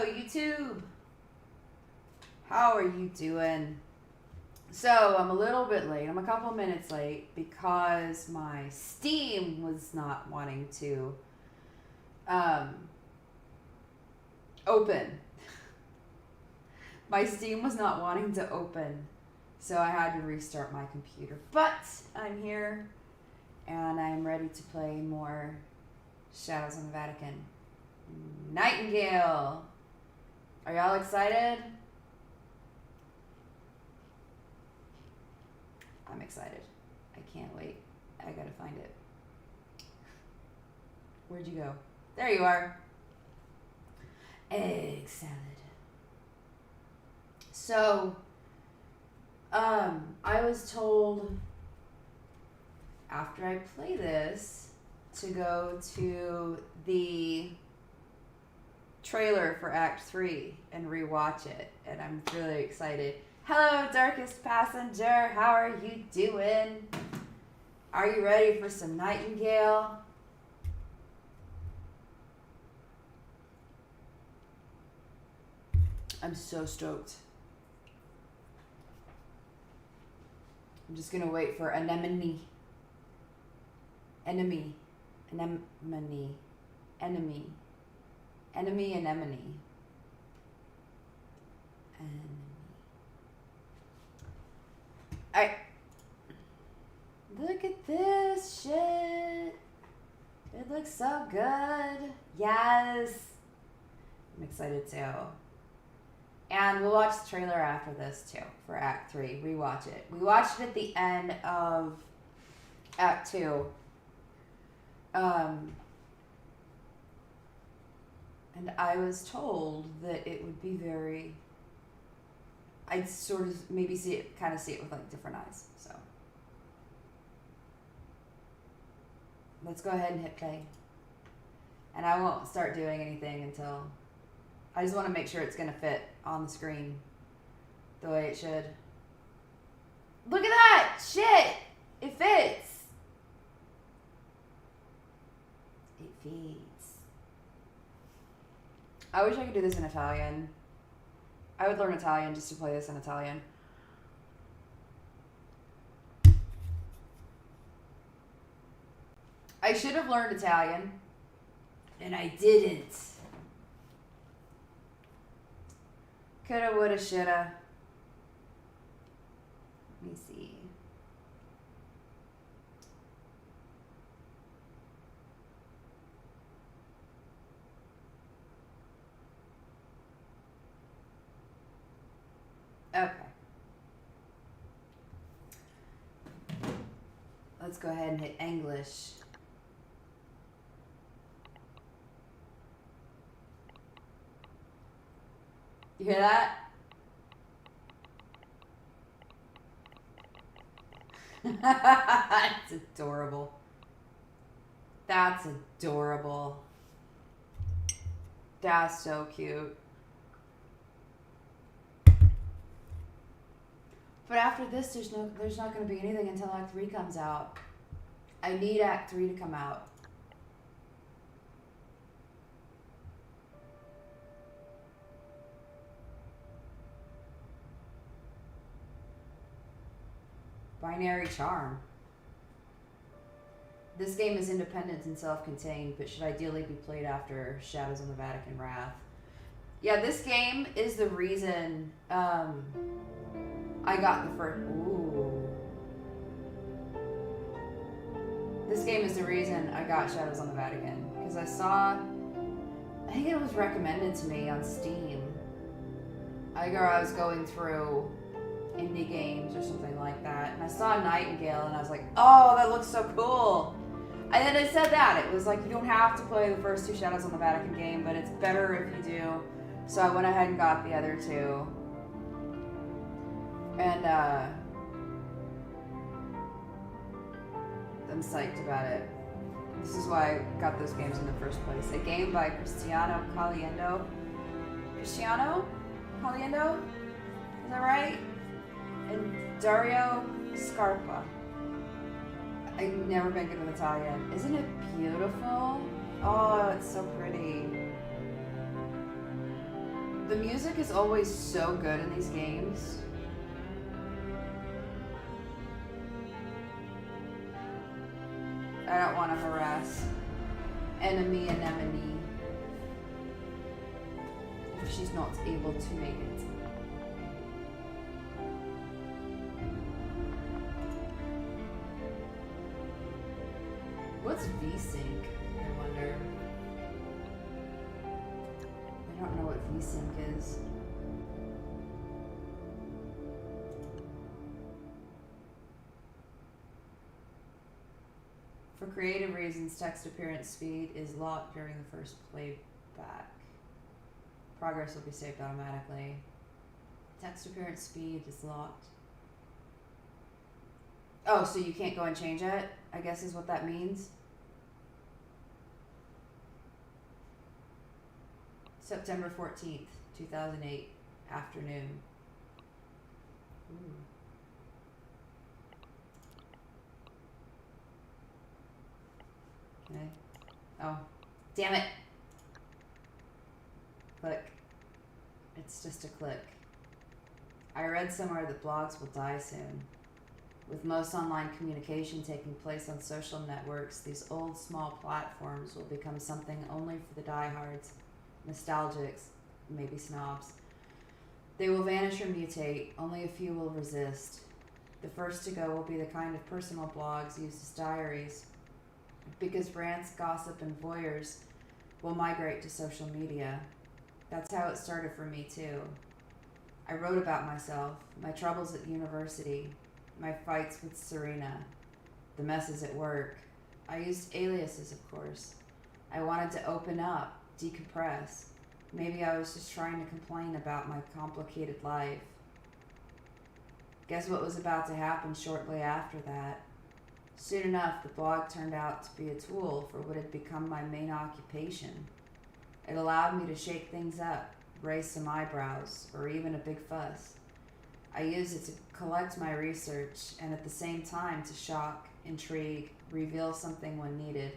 Hello, YouTube. How are you doing? So, I'm a little bit late. I'm a couple minutes late because my Steam was not wanting to open. My Steam was not wanting to open, so I had to restart my computer. But I'm here, and I'm ready to play more Shadows on the Vatican. Nightingale! Are y'all excited? I'm excited. I can't wait. I gotta find it. Where'd you go? There you are. Egg salad. So, I was told after I play this to go to the trailer for Act 3 and rewatch it, and I'm really excited. Hello, Darkest Passenger. How are you doing? Are you ready for some Nightingale? I'm so stoked. I'm just gonna wait for anemone. Enemy. Anemone. Enemy. Enemy anemone. Alright. Look at this shit. It looks so good. Yes. I'm excited too. And we'll watch the trailer after this too for Act 3. Rewatch it. We watched it at the end of Act 2. And I was told that it would be very... I'd sort of maybe see it with like different eyes. So let's go ahead and hit play. And I won't start doing anything until... I just want to make sure it's going to fit on the screen the way it should. Look at that! Shit! It fits! It fits. I wish I could do this in Italian. I would learn Italian just to play this in Italian. I should have learned Italian, and I didn't. Coulda, woulda, shoulda. Let me see. Okay. Let's go ahead and hit English. You hear that? That's adorable. That's adorable. That's so cute. But after this, there's not going to be anything until Act 3 comes out. I need Act 3 to come out. Binary Charm. This game is independent and self-contained, but should ideally be played after Shadows on the Vatican Wrath. Yeah, this game is the reason I got the first... Ooh. This game is the reason I got Shadows on the Vatican. Because I think it was recommended to me on Steam. I was going through indie games or something like that, and I saw Nightingale, and I was like, oh, that looks so cool. And then it said that. It was like, you don't have to play the first two Shadows on the Vatican game, but it's better if you do. So I went ahead and got the other two. And I'm psyched about it. This is why I got those games in the first place. A game by Cristiano Caliendo. Cristiano Caliendo? Is that right? And Dario Scarpa. I've never been good with Italian. Isn't it beautiful? Oh, it's so pretty. The music is always so good in these games. I don't want to harass enemy anemone if she's not able to make it. What's VSync, I wonder? I don't know what VSync is. For creative reasons, text appearance speed is locked during the first playback. Progress will be saved automatically. Text appearance speed is locked. Oh, so you can't go and change it, I guess is what that means. September 14th, 2008, afternoon. Ooh. Okay. Oh, damn it. Click. It's just a click. I read somewhere that blogs will die soon. With most online communication taking place on social networks, these old small platforms will become something only for the diehards, nostalgics, maybe snobs. They will vanish or mutate, only a few will resist. The first to go will be the kind of personal blogs used as diaries, because rants, gossip, and voyeurs will migrate to social media. That's how it started for me too. I wrote about myself, my troubles at university, my fights with Serena, the messes at work. I used aliases, of course. I wanted to open up, decompress. Maybe I was just trying to complain about my complicated life. Guess what was about to happen shortly after that? Soon enough, the blog turned out to be a tool for what had become my main occupation. It allowed me to shake things up, raise some eyebrows, or even a big fuss. I used it to collect my research and at the same time to shock, intrigue, reveal something when needed.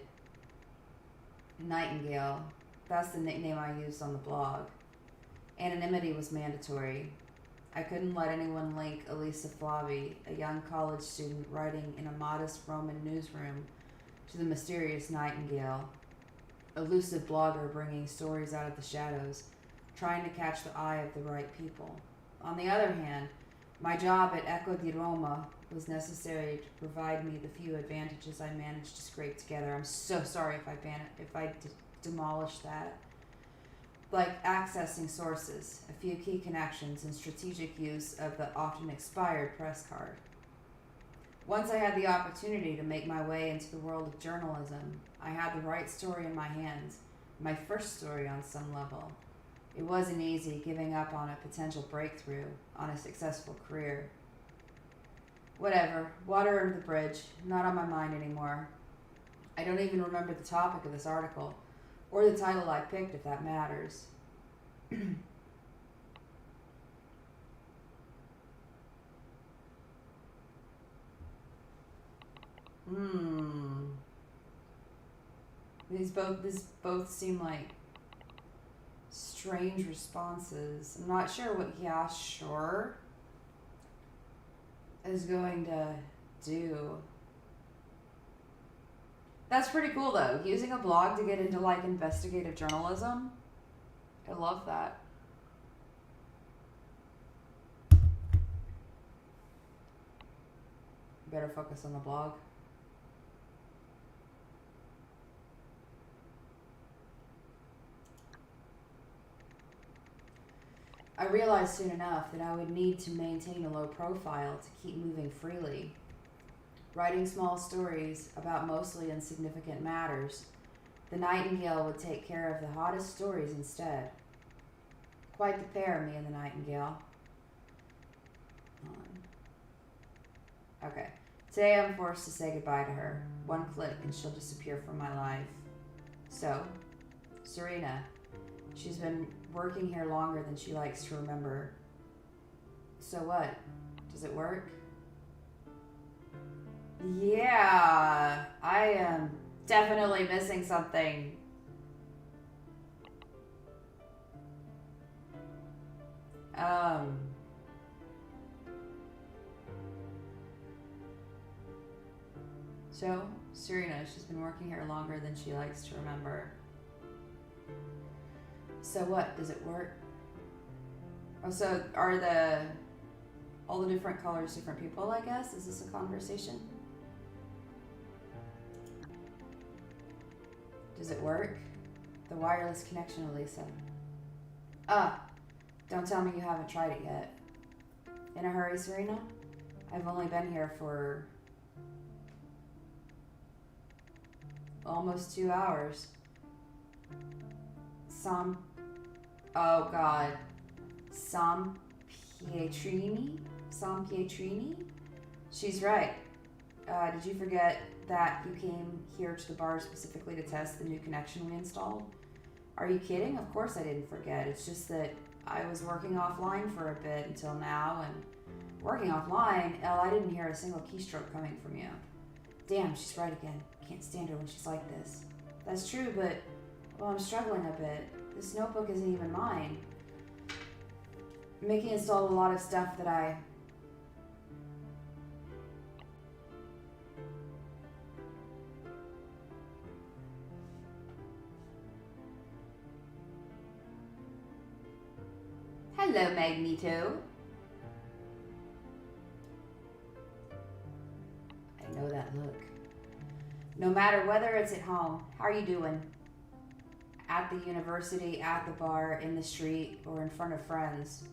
Nightingale, that's the nickname I used on the blog. Anonymity was mandatory. I couldn't let anyone link Elisa Flavi, a young college student writing in a modest Roman newsroom, to the mysterious Nightingale, a lucid blogger bringing stories out of the shadows, trying to catch the eye of the right people. On the other hand, my job at Echo di Roma was necessary to provide me the few advantages I managed to scrape together. I'm so sorry if I demolished that. Like accessing sources, a few key connections, and strategic use of the often expired press card. Once I had the opportunity to make my way into the world of journalism, I had the right story in my hands, my first story on some level. It wasn't easy giving up on a potential breakthrough, on a successful career. Whatever, water under the bridge, not on my mind anymore. I don't even remember the topic of this article, or the title I picked if that matters. These both seem like strange responses. I'm not sure what "yeah, sure" is going to do. That's pretty cool though. Using a blog to get into like investigative journalism. I love that. Better focus on the blog. I realized soon enough that I would need to maintain a low profile to keep moving freely. Writing small stories about mostly insignificant matters, the Nightingale would take care of the hottest stories instead. Quite the pair, me and the Nightingale. Okay. Today I'm forced to say goodbye to her. One click and she'll disappear from my life. So, Serena. She's been working here longer than she likes to remember. So what? Does it work? Yeah, I am definitely missing something. So, Serena, she's been working here longer than she likes to remember. So what? Does it work? Oh, so are all the different colors different people, I guess? Is this a conversation? Does it work? The wireless connection, Elisa. Don't tell me you haven't tried it yet. In a hurry, Serena? I've only been here for almost 2 hours. Oh God. Sam Pietrini? She's right. Did you forget that you came here to the bar specifically to test the new connection we installed? Are you kidding? Of course I didn't forget. It's just that I was working offline for a bit until now, and working offline, I didn't hear a single keystroke coming from you. Damn, she's right again. Can't stand her when she's like this. That's true, but, well, I'm struggling a bit. This notebook isn't even mine. Mickey installed a lot of stuff that I... Hello, Magneto. I know that look. No matter whether it's at home, how are you doing? At the university, at the bar, in the street, or in front of friends.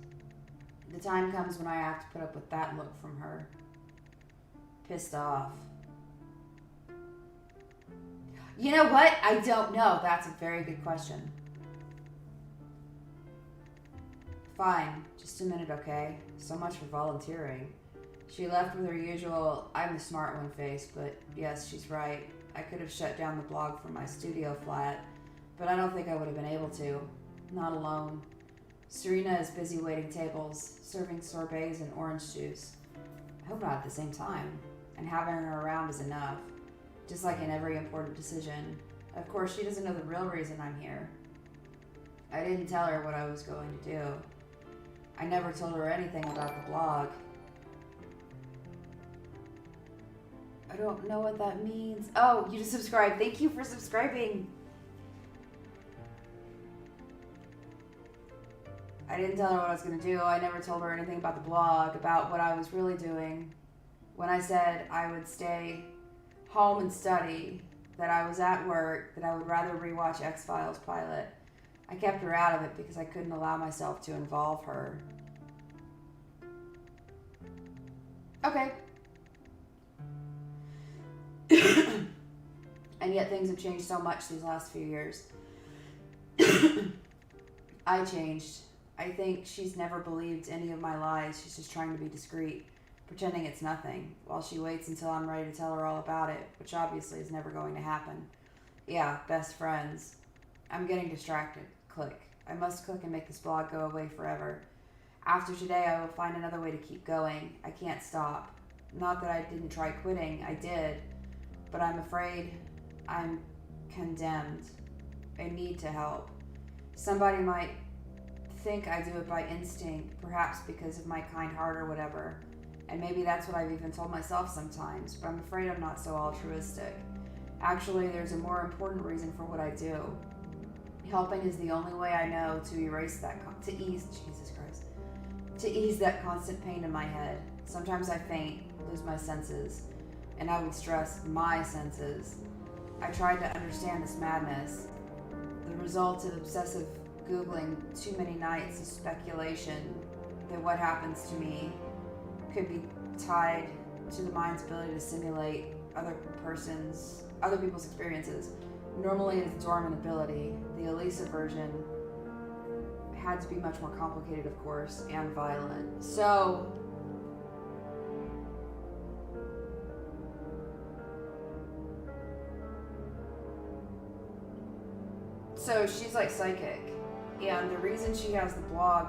The time comes when I have to put up with that look from her. Pissed off. You know what? I don't know. That's a very good question. Fine. Just a minute, okay? So much for volunteering. She left with her usual, I'm the smart one face, but yes, she's right. I could have shut down the blog from my studio flat, but I don't think I would have been able to. Not alone. Serena is busy waiting tables, serving sorbets and orange juice. I hope not at the same time. And having her around is enough. Just like in every important decision. Of course, she doesn't know the real reason I'm here. I didn't tell her what I was going to do. I never told her anything about the blog. I don't know what that means. Oh, you just subscribed. Thank you for subscribing. I didn't tell her what I was going to do. I never told her anything about the blog, about what I was really doing. When I said I would stay home and study, that I was at work, that I would rather rewatch X-Files pilot, I kept her out of it because I couldn't allow myself to involve her. Okay. And yet things have changed so much these last few years. I changed. I think she's never believed any of my lies. She's just trying to be discreet, pretending it's nothing, while she waits until I'm ready to tell her all about it, which obviously is never going to happen. Yeah, best friends. I'm getting distracted. Click. I must click and make this blog go away forever. After today, I will find another way to keep going. I can't stop. Not that I didn't try quitting. I did. But I'm afraid I'm condemned. I need to help. Somebody might think I do it by instinct, perhaps because of my kind heart or whatever. And maybe that's what I've even told myself sometimes, but I'm afraid I'm not so altruistic. Actually, there's a more important reason for what I do. Helping is the only way I know to erase that, to ease that constant pain in my head. Sometimes I faint, lose my senses, and I would stress my senses. I tried to understand this madness, the result of obsessive Googling too many nights of speculation that what happens to me could be tied to the mind's ability to simulate other people's experiences. Normally it is a dormant ability. The Elisa version had to be much more complicated, of course, and violent. So she's like psychic. And the reason she has the blog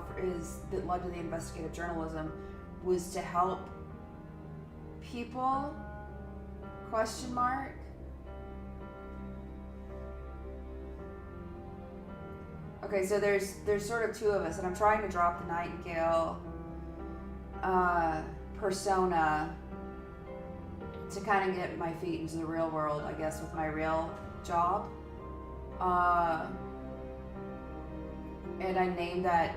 that led to the investigative journalism was to help people, ? Okay, so there's sort of two of us, and I'm trying to drop the Nightingale persona to kind of get my feet into the real world, I guess, with my real job. And I named that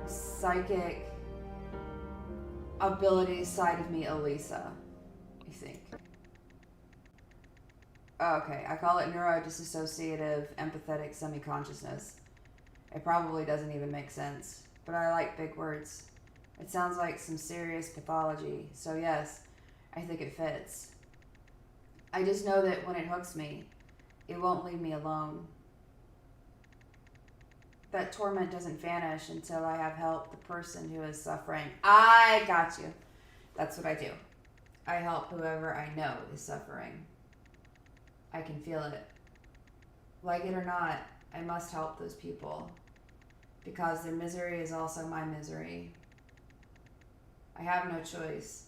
psychic ability side of me Elisa, I think. Okay, I call it neurodisassociative empathetic semi-consciousness. It probably doesn't even make sense, but I like big words. It sounds like some serious pathology, so yes, I think it fits. I just know that when it hooks me, it won't leave me alone. That torment doesn't vanish until I have helped the person who is suffering. I got you. That's what I do. I help whoever I know is suffering. I can feel it. Like it or not, I must help those people, because their misery is also my misery. I have no choice.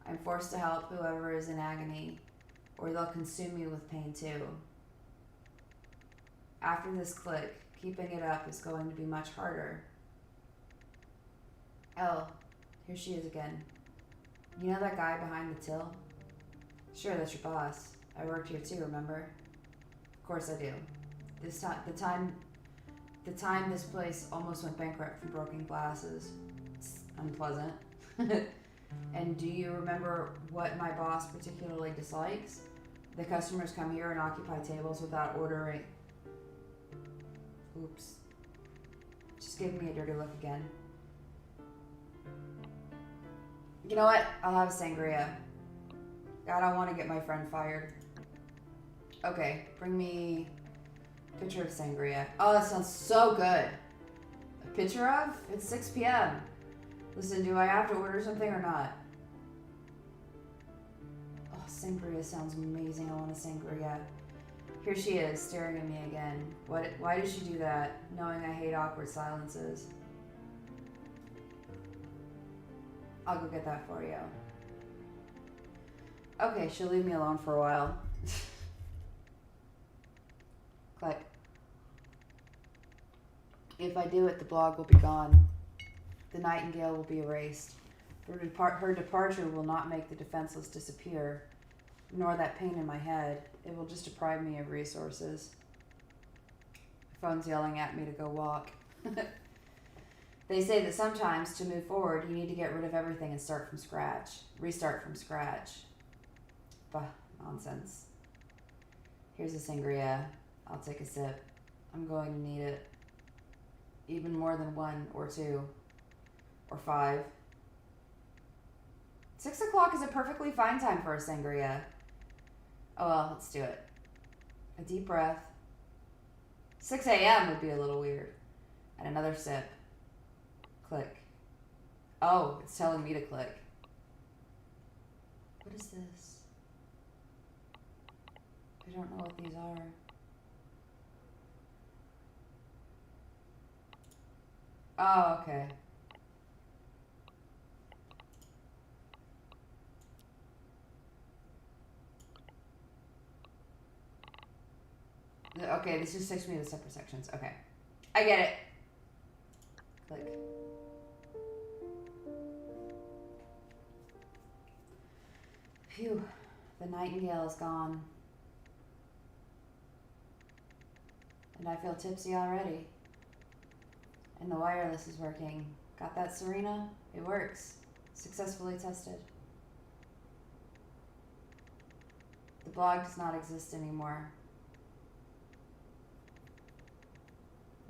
I'm forced to help whoever is in agony, or they'll consume me with pain too. After this click, keeping it up is going to be much harder. Elle, here she is again. You know that guy behind the till? Sure, that's your boss. I worked here too, remember? Of course I do. The time this place almost went bankrupt from broken glasses. It's unpleasant. And do you remember what my boss particularly dislikes? The customers come here and occupy tables without ordering. Oops. Just giving me a dirty look again. You know what? I'll have a sangria. I don't want to get my friend fired. Okay, bring me a picture of sangria. Oh, that sounds so good. A picture of? It's 6 p.m. Listen, do I have to order something or not? Oh, sangria sounds amazing. I want a sangria. Here she is, staring at me again. Why did she do that, knowing I hate awkward silences? I'll go get that for you. Okay, she'll leave me alone for a while. Click. If I do it, the blog will be gone. The Nightingale will be erased. Her departure will not make the defenseless disappear, nor that pain in my head. It will just deprive me of resources. My phone's yelling at me to go walk. They say that sometimes to move forward, you need to get rid of everything and start from scratch. Restart from scratch. Bah, nonsense. Here's a sangria. I'll take a sip. I'm going to need it. Even more than 1 or 2 or 5. 6 o'clock is a perfectly fine time for a sangria. Oh well, let's do it. A deep breath. 6 a.m. would be a little weird. And another sip. Click. Oh, it's telling me to click. What is this? I don't know what these are. Oh, okay. Okay, this just takes me to separate sections. Okay. I get it. Click. Phew. The Nightingale is gone. And I feel tipsy already. And the wireless is working. Got that, Serena? It works. Successfully tested. The blog does not exist anymore.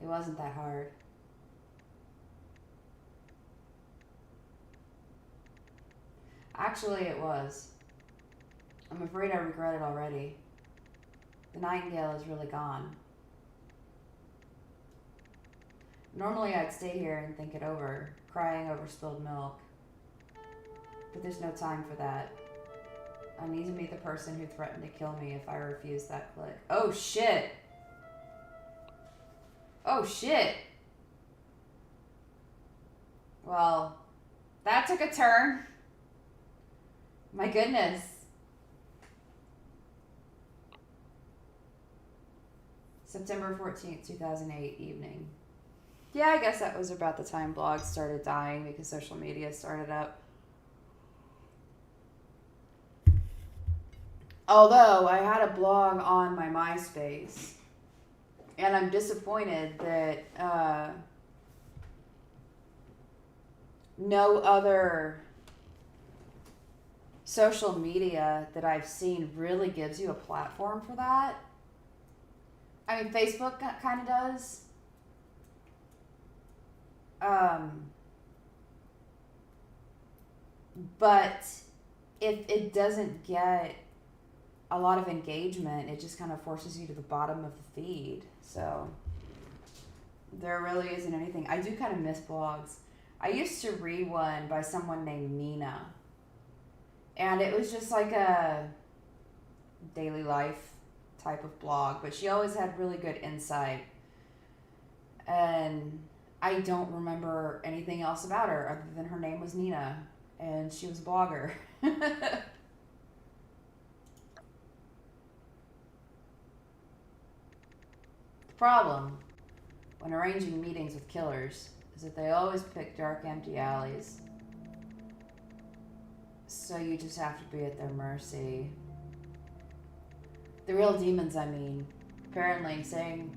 It wasn't that hard. Actually, it was. I'm afraid I regret it already. The Nightingale is really gone. Normally I'd stay here and think it over, crying over spilled milk. But there's no time for that. I need to meet the person who threatened to kill me if I refuse that click. Oh shit! Oh shit! Well, that took a turn. My goodness. September 14th, 2008 evening. Yeah, I guess that was about the time blogs started dying because social media started up. Although I had a blog on my MySpace, and I'm disappointed that no other social media that I've seen really gives you a platform for that. I mean, Facebook kind of does. But if it doesn't get a lot of engagement, it just kind of forces you to the bottom of the feed. So there really isn't anything. I do kind of miss blogs. I used to read one by someone named Nina. And it was just like a daily life type of blog, but she always had really good insight. And I don't remember anything else about her other than her name was Nina and she was a blogger. The problem when arranging meetings with killers is that they always pick dark, empty alleys. So you just have to be at their mercy. The real demons, I mean. Apparently, saying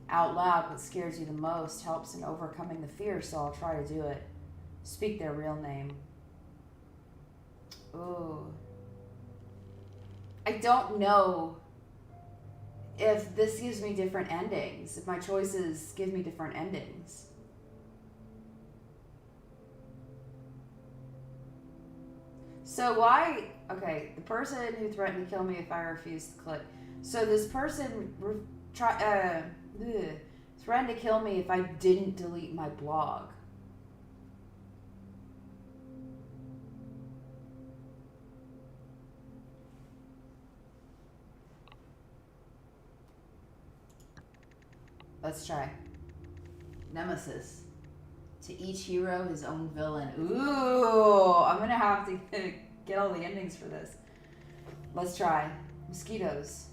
out loud what scares you the most helps in overcoming the fear, so I'll try to do it. Speak their real name. Ooh. I don't know if this gives me different endings, if my choices give me different endings. So why, okay, the person who threatened to kill me if I refused to click. So this person threatened to kill me if I didn't delete my blog. Let's try. Nemesis. To each hero, his own villain. Ooh, I'm gonna have to get all the endings for this. Let's try. Mosquitoes.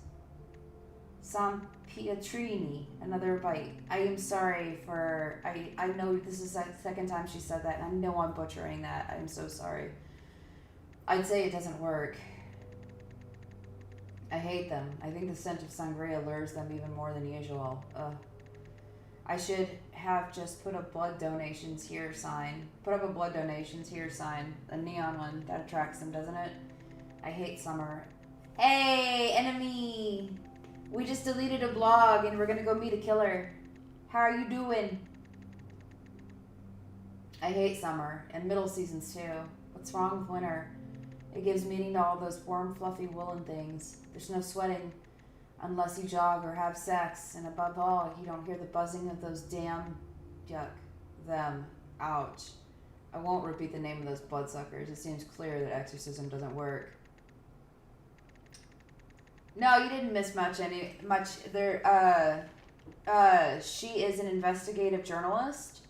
San Pietrini. Another bite. I am sorry for... I know this is the second time she said that, and I know I'm butchering that. I'm so sorry. I'd say it doesn't work. I hate them. I think the scent of sangria lures them even more than usual. Ugh. I should have just put a blood donations here sign. Put up a blood donations here sign. A neon one. That attracts them, doesn't it? I hate summer. Hey, enemy! We just deleted a blog and we're gonna go meet a killer. How are you doing? I hate summer and middle seasons too. What's wrong with winter? It gives meaning to all those warm, fluffy woolen things. There's no sweating unless you jog or have sex, and above all, you don't hear the buzzing of those damn... Yuck. Them. Ouch. I won't repeat the name of those bloodsuckers. It seems clear that exorcism doesn't work. No, you didn't miss much. There, she is an investigative journalist.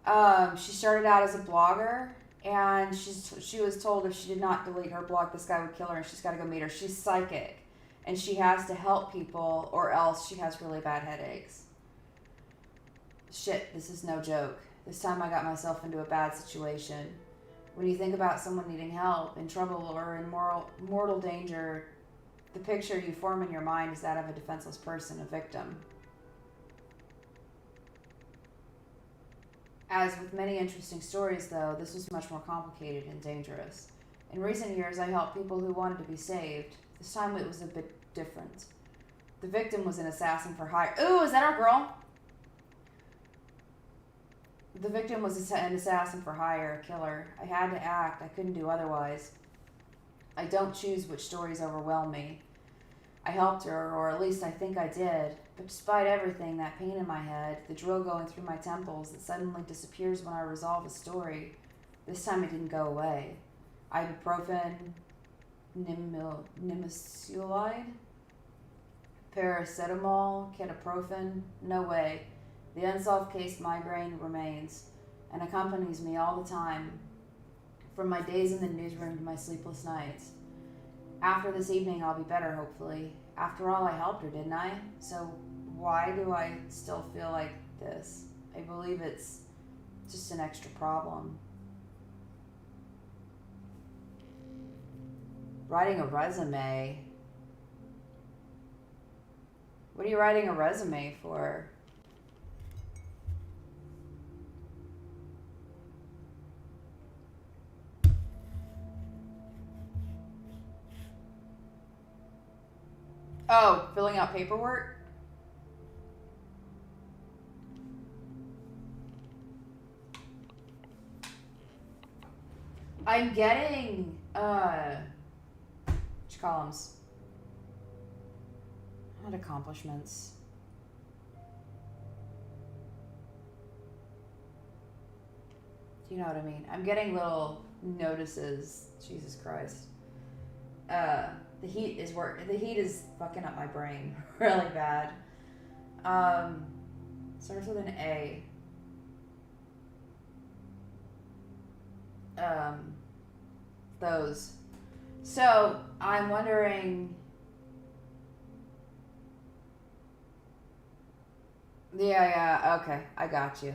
She started out as a blogger, and she was told if she did not delete her blog, this guy would kill her, and she's got to go meet her. She's psychic. And she has to help people or else she has really bad headaches. Shit, this is no joke. This time I got myself into a bad situation. When you think about someone needing help, in trouble, or in mortal danger, the picture you form in your mind is that of a defenseless person, a victim. As with many interesting stories, though, this was much more complicated and dangerous. In recent years, I helped people who wanted to be saved. This time it was a bit different. The victim was an assassin for hire. Ooh, is that our girl? The victim was an assassin for hire, a killer. I had to act. I couldn't do otherwise. I don't choose which stories overwhelm me. I helped her, or at least I think I did. But despite everything, that pain in my head, the drill going through my temples that suddenly disappears when I resolve a story, this time it didn't go away. Ibuprofen, nimesulide, paracetamol, ketoprofen, no way. The unsolved case migraine remains and accompanies me all the time, from my days in the newsroom to my sleepless nights. After this evening, I'll be better, hopefully. After all, I helped her, didn't I? So Why do I still feel like this? I believe it's just an extra problem. Writing a resume. What are you writing a resume for? Oh, filling out paperwork? I'm getting, which columns? Not accomplishments. Do you know what I mean? I'm getting little notices. Jesus Christ. The heat is fucking up my brain really bad. Starts with an A. Those. So I'm wondering. Yeah, okay, I got you.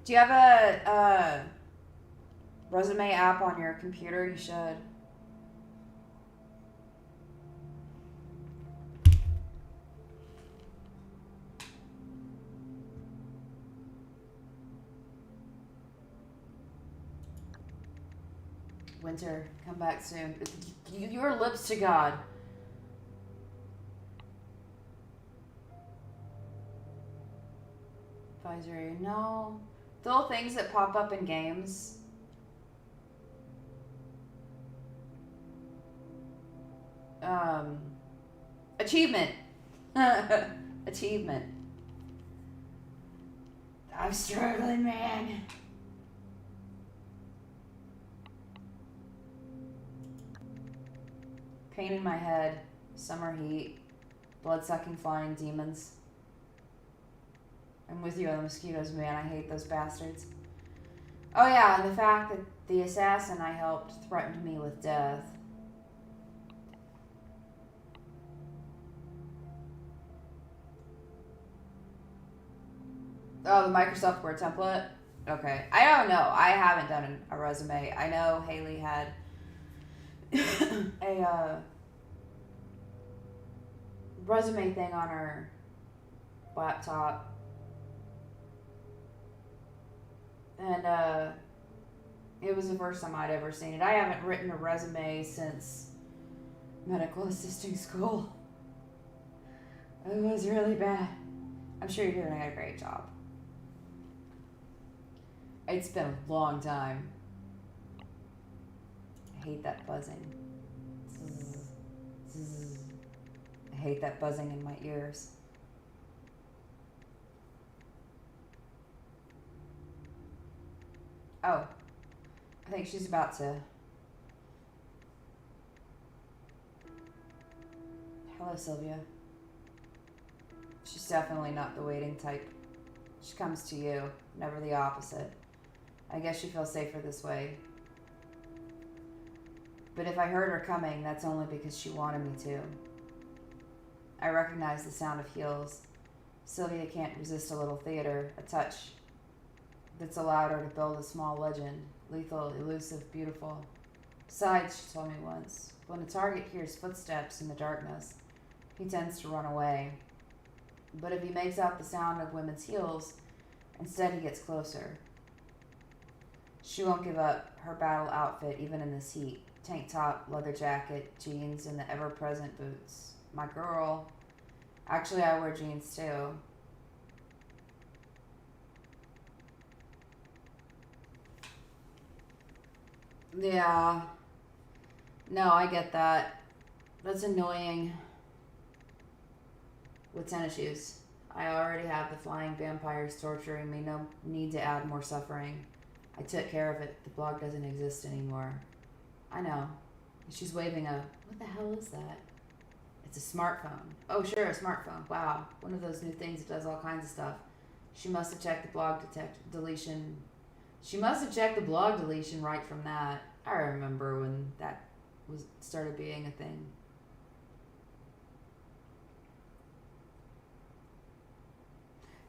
Do you have a resume app on your computer? You should. Winter, come back soon. Your lips to God. Advisory, no. The little things that pop up in games. Achievement. Achievement. I'm struggling, man. Pain in my head. Summer heat. Blood-sucking flying demons. I'm with you on the mosquitoes, man. I hate those bastards. Oh yeah, and the fact that the assassin I helped threatened me with death. Oh, the Microsoft Word template? Okay. I don't know. I haven't done a resume. I know Haley had a resume thing on her laptop. And it was the first time I'd ever seen it. I haven't written a resume since medical assisting school. It was really bad. I'm sure you're doing a great job. It's been a long time. I hate that buzzing. Zzz, zzz. I hate that buzzing in my ears. Oh, I think she's about to. Hello, Sylvia. She's definitely not the waiting type. She comes to you, never the opposite. I guess she feels safer this way. But if I heard her coming, that's only because she wanted me to. I recognize the sound of heels. Sylvia can't resist a little theater, a touch that's allowed her to build a small legend. Lethal, elusive, beautiful. Besides, she told me once, when a target hears footsteps in the darkness, he tends to run away. But if he makes out the sound of women's heels, instead he gets closer. She won't give up her battle outfit even in this heat. Tank top, leather jacket, jeans, and the ever-present boots. My girl. Actually, I wear jeans too. Yeah. No, I get that. That's annoying. With tennis shoes. I already have the flying vampires torturing me. No need to add more suffering. I took care of it. The blog doesn't exist anymore. I know. She's waving a... What the hell is that? It's a smartphone. Oh, sure, a smartphone. Wow. One of those new things that does all kinds of stuff. She must have checked the blog deletion. She must have checked the blog deletion right from that. I remember when that started being a thing.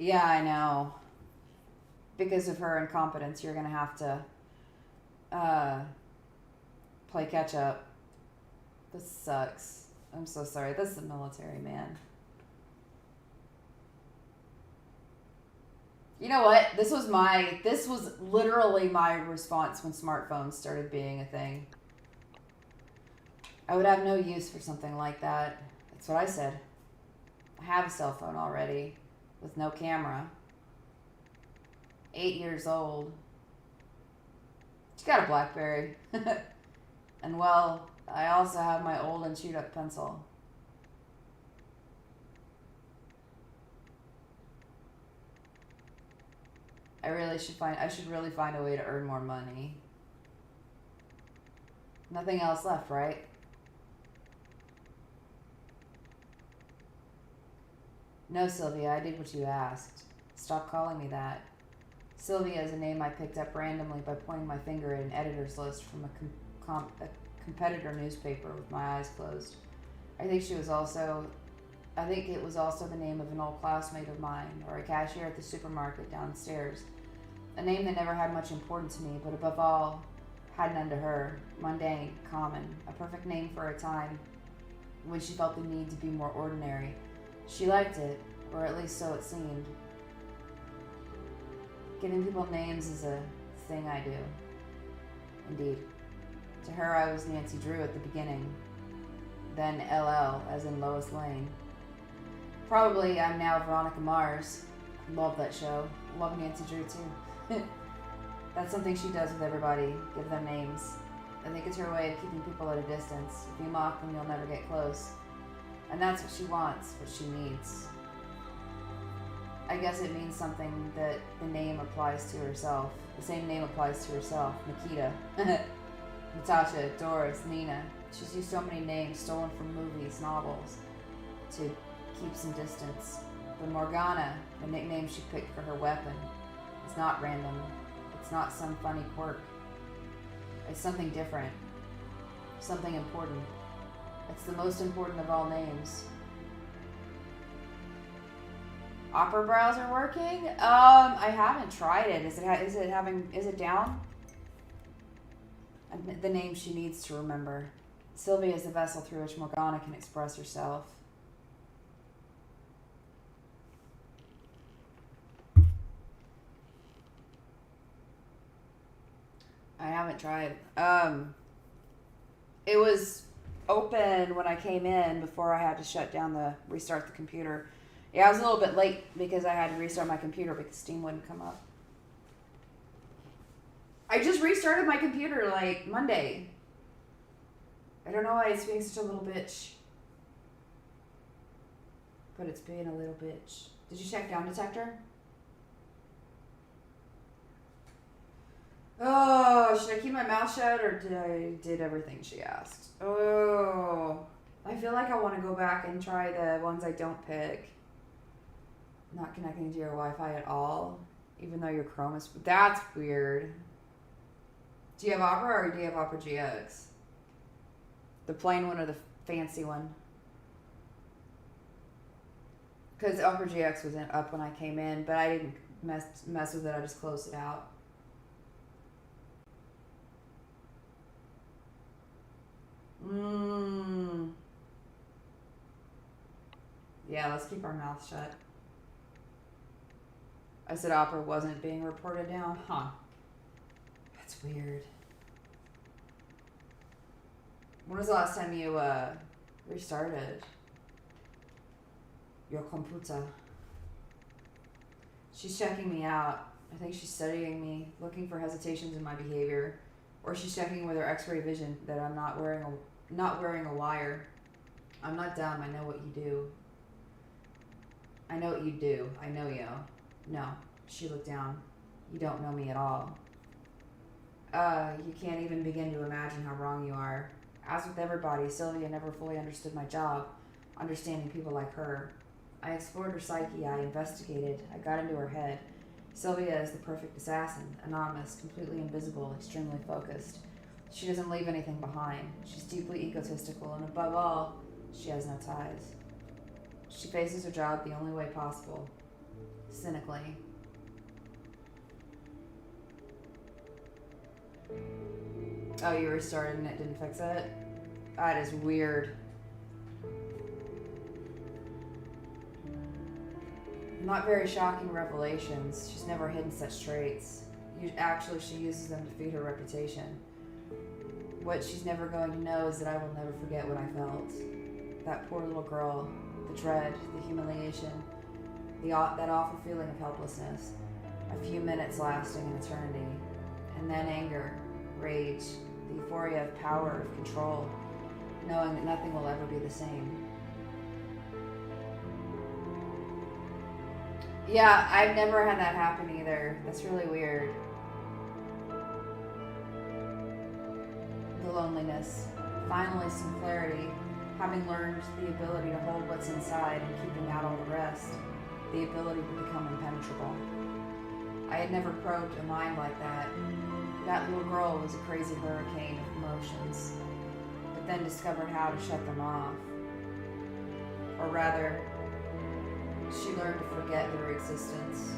Yeah, I know. Because of her incompetence, you're gonna have to uh, play catch up. This sucks. I'm so sorry. This is the military, man. You know what? This was literally my response when smartphones started being a thing. I would have no use for something like that. That's what I said. I have a cell phone already with no camera. 8 years old. She got a BlackBerry. And well, I also have my old and chewed up pencil. I should really find a way to earn more money. Nothing else left, right? No, Sylvia, I did what you asked. Stop calling me that. Sylvia is a name I picked up randomly by pointing my finger at an editor's list from a competitor newspaper with my eyes closed. I think it was also the name of an old classmate of mine, or a cashier at the supermarket downstairs. A name that never had much importance to me, but above all, had none to her. Mundane, common, a perfect name for a time when she felt the need to be more ordinary. She liked it, or at least so it seemed. Giving people names is a thing I do. Indeed. To her, I was Nancy Drew at the beginning. Then LL, as in Lois Lane. Probably I'm now Veronica Mars. Love that show. Love Nancy Drew too. That's something she does with everybody. Give them names. I think it's her way of keeping people at a distance. If you mock them, you'll never get close. And that's what she wants, what she needs. I guess it means something that the name applies to herself. The same name applies to herself. Nikita. Natasha, Doris, Nina. She's used so many names stolen from movies, novels, to keep some distance. But Morgana, the nickname she picked for her weapon, is not random. It's not some funny quirk. It's something different. Something important. It's the most important of all names. Opera browser working? I haven't tried it. Is it down? The name she needs to remember. Sylvia is the vessel through which Morgana can express herself. I haven't tried. It was open when I came in before I had to restart the computer. Yeah, I was a little bit late because I had to restart my computer because Steam wouldn't come up. I just restarted my computer like Monday. I don't know why it's being such a little bitch. But it's being a little bitch. Did you check down detector? Oh, should I keep my mouth shut or did everything she asked? Oh, I feel like I want to go back and try the ones I don't pick. Not connecting to your Wi-Fi at all, even though your Chrome is... That's weird. Do you have Opera or do you have Opera GX? The plain one or the fancy one? Because Opera GX wasn't up when I came in, but I didn't mess with it. I just closed it out. Yeah, let's keep our mouth shut. I said Opera wasn't being reported down. Huh. That's weird. When was the last time you restarted your computer? She's checking me out. I think she's studying me, looking for hesitations in my behavior, or she's checking with her X-ray vision that I'm not wearing a wire. I'm not dumb. I know what you do. I know what you do. I know you. No. She looked down. You don't know me at all. You can't even begin to imagine how wrong you are. As with everybody, Sylvia never fully understood my job, understanding people like her. I explored her psyche, I investigated, I got into her head. Sylvia is the perfect assassin, anonymous, completely invisible, extremely focused. She doesn't leave anything behind. She's deeply egotistical, and above all, she has no ties. She faces her job the only way possible. cynically. Oh, you restarted and it didn't fix it? That is weird. Not very shocking revelations. She's never hidden such traits. Actually, she uses them to feed her reputation. What she's never going to know is that I will never forget what I felt. That poor little girl, the dread, the humiliation, that awful feeling of helplessness. A few minutes lasting an eternity. And then anger, rage, the euphoria of power, of control, knowing that nothing will ever be the same. Yeah, I've never had that happen either. That's really weird. The loneliness. Finally, some clarity. Having learned the ability to hold what's inside and keeping out all the rest. The ability to become impenetrable. I had never probed a mind like that. That little girl was a crazy hurricane of emotions, but then discovered how to shut them off. Or rather, she learned to forget their existence.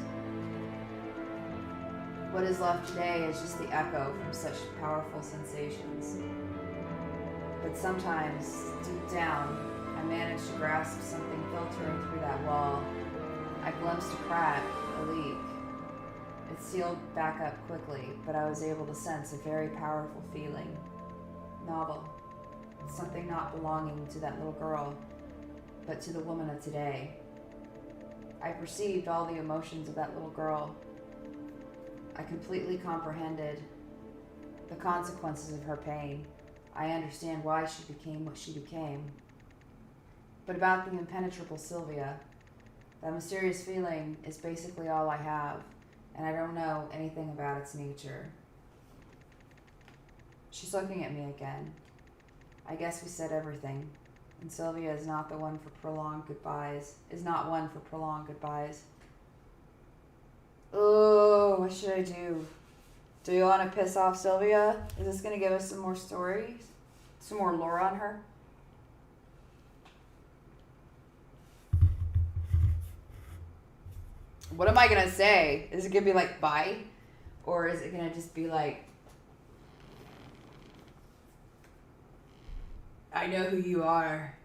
What is left today is just the echo from such powerful sensations. But sometimes, deep down, I managed to grasp something filtering through that wall. I glimpsed a crack, a leak. It sealed back up quickly, but I was able to sense a very powerful feeling. Novel. Something not belonging to that little girl, but to the woman of today. I perceived all the emotions of that little girl. I completely comprehended the consequences of her pain. I understand why she became what she became. But about the impenetrable Sylvia, that mysterious feeling is basically all I have, and I don't know anything about its nature. She's looking at me again. I guess we said everything. And Sylvia is not one for prolonged goodbyes. Oh, what should I do? Do you want to piss off Sylvia? Is this going to give us some more stories? Some more lore on her? What am I going to say? Is it going to be like, bye? Or is it going to just be like, I know who you are.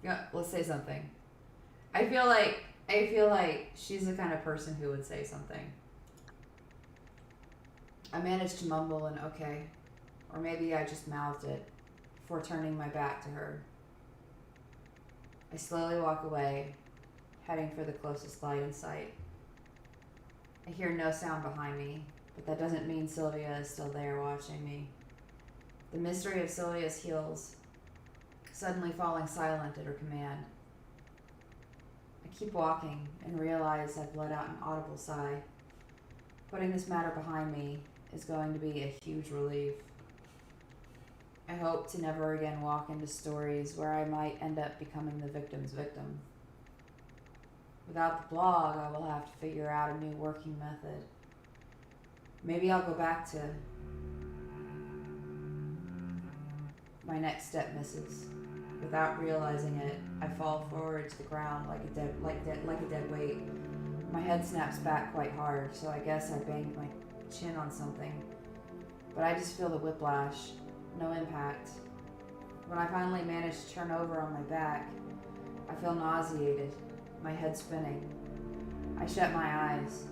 Yeah, let's say something. I feel like she's the kind of person who would say something. I managed to mumble an okay, or maybe I just mouthed it before turning my back to her. I slowly walk away, heading for the closest light in sight. I hear no sound behind me, but that doesn't mean Sylvia is still there watching me. The mystery of Sylvia's heels, suddenly falling silent at her command. I keep walking and realize I've let out an audible sigh. Putting this matter behind me is going to be a huge relief. I hope to never again walk into stories where I might end up becoming the victim's victim. Without the blog, I will have to figure out a new working method. Maybe I'll go back to my next step misses. Without realizing it, I fall forward to the ground like a dead weight. My head snaps back quite hard, so I guess I banged my chin on something. But I just feel the whiplash, no impact. When I finally manage to turn over on my back, I feel nauseated, my head spinning. I shut my eyes,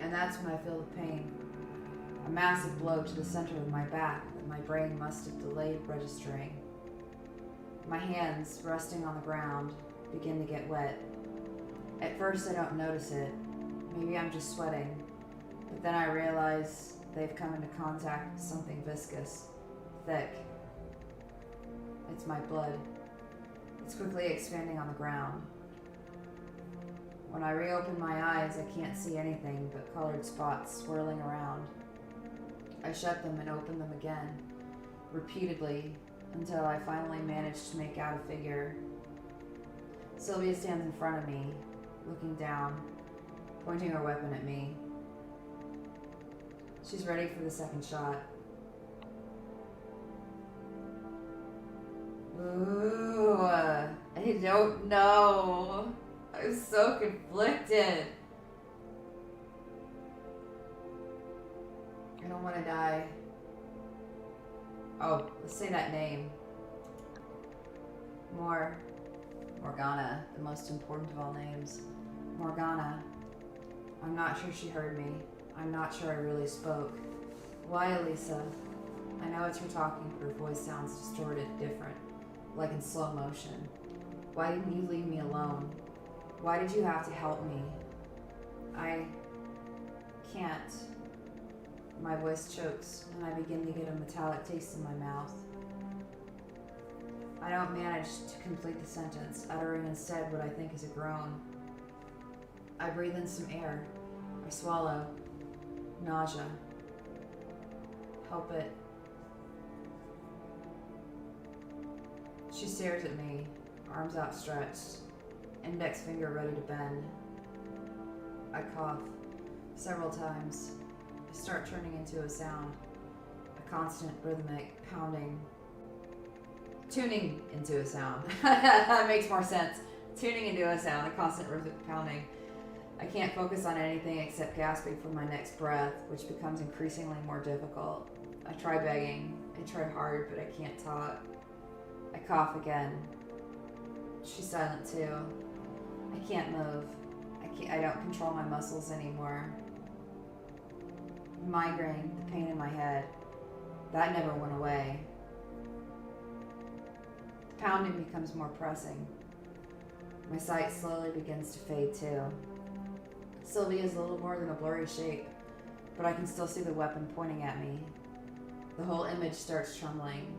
and that's when I feel the pain. A massive blow to the center of my back that my brain must have delayed registering. My hands, resting on the ground, begin to get wet. At first I don't notice it. Maybe I'm just sweating. But then I realize they've come into contact with something viscous, thick. It's my blood. It's quickly expanding on the ground. When I reopen my eyes, I can't see anything but colored spots swirling around. I shut them and open them again, repeatedly, until I finally manage to make out a figure. Sylvia stands in front of me, looking down, pointing her weapon at me. She's ready for the second shot. Ooh, I don't know. I'm so conflicted. I don't want to die. Oh, let's say that name. Morgana, the most important of all names. Morgana. I'm not sure she heard me. I'm not sure I really spoke. Why, Elisa? I know it's her talking, but her voice sounds distorted, different, like in slow motion. Why didn't you leave me alone? Why did you have to help me? I can't. My voice chokes, and I begin to get a metallic taste in my mouth. I don't manage to complete the sentence, uttering instead what I think is a groan. I breathe in some air. I swallow. Nausea. Help it. She stares at me, arms outstretched, index finger ready to bend. I cough several times. I start turning into a sound, a constant rhythmic pounding. Tuning into a sound. That makes more sense. Tuning into a sound, a constant rhythmic pounding. I can't focus on anything except gasping for my next breath, which becomes increasingly more difficult. I try begging. I try hard, but I can't talk. I cough again. She's silent too. I can't move. I don't control my muscles anymore. Migraine, the pain in my head, that never went away. The pounding becomes more pressing. My sight slowly begins to fade too. Sylvia is a little more than a blurry shape, but I can still see the weapon pointing at me. The whole image starts trembling.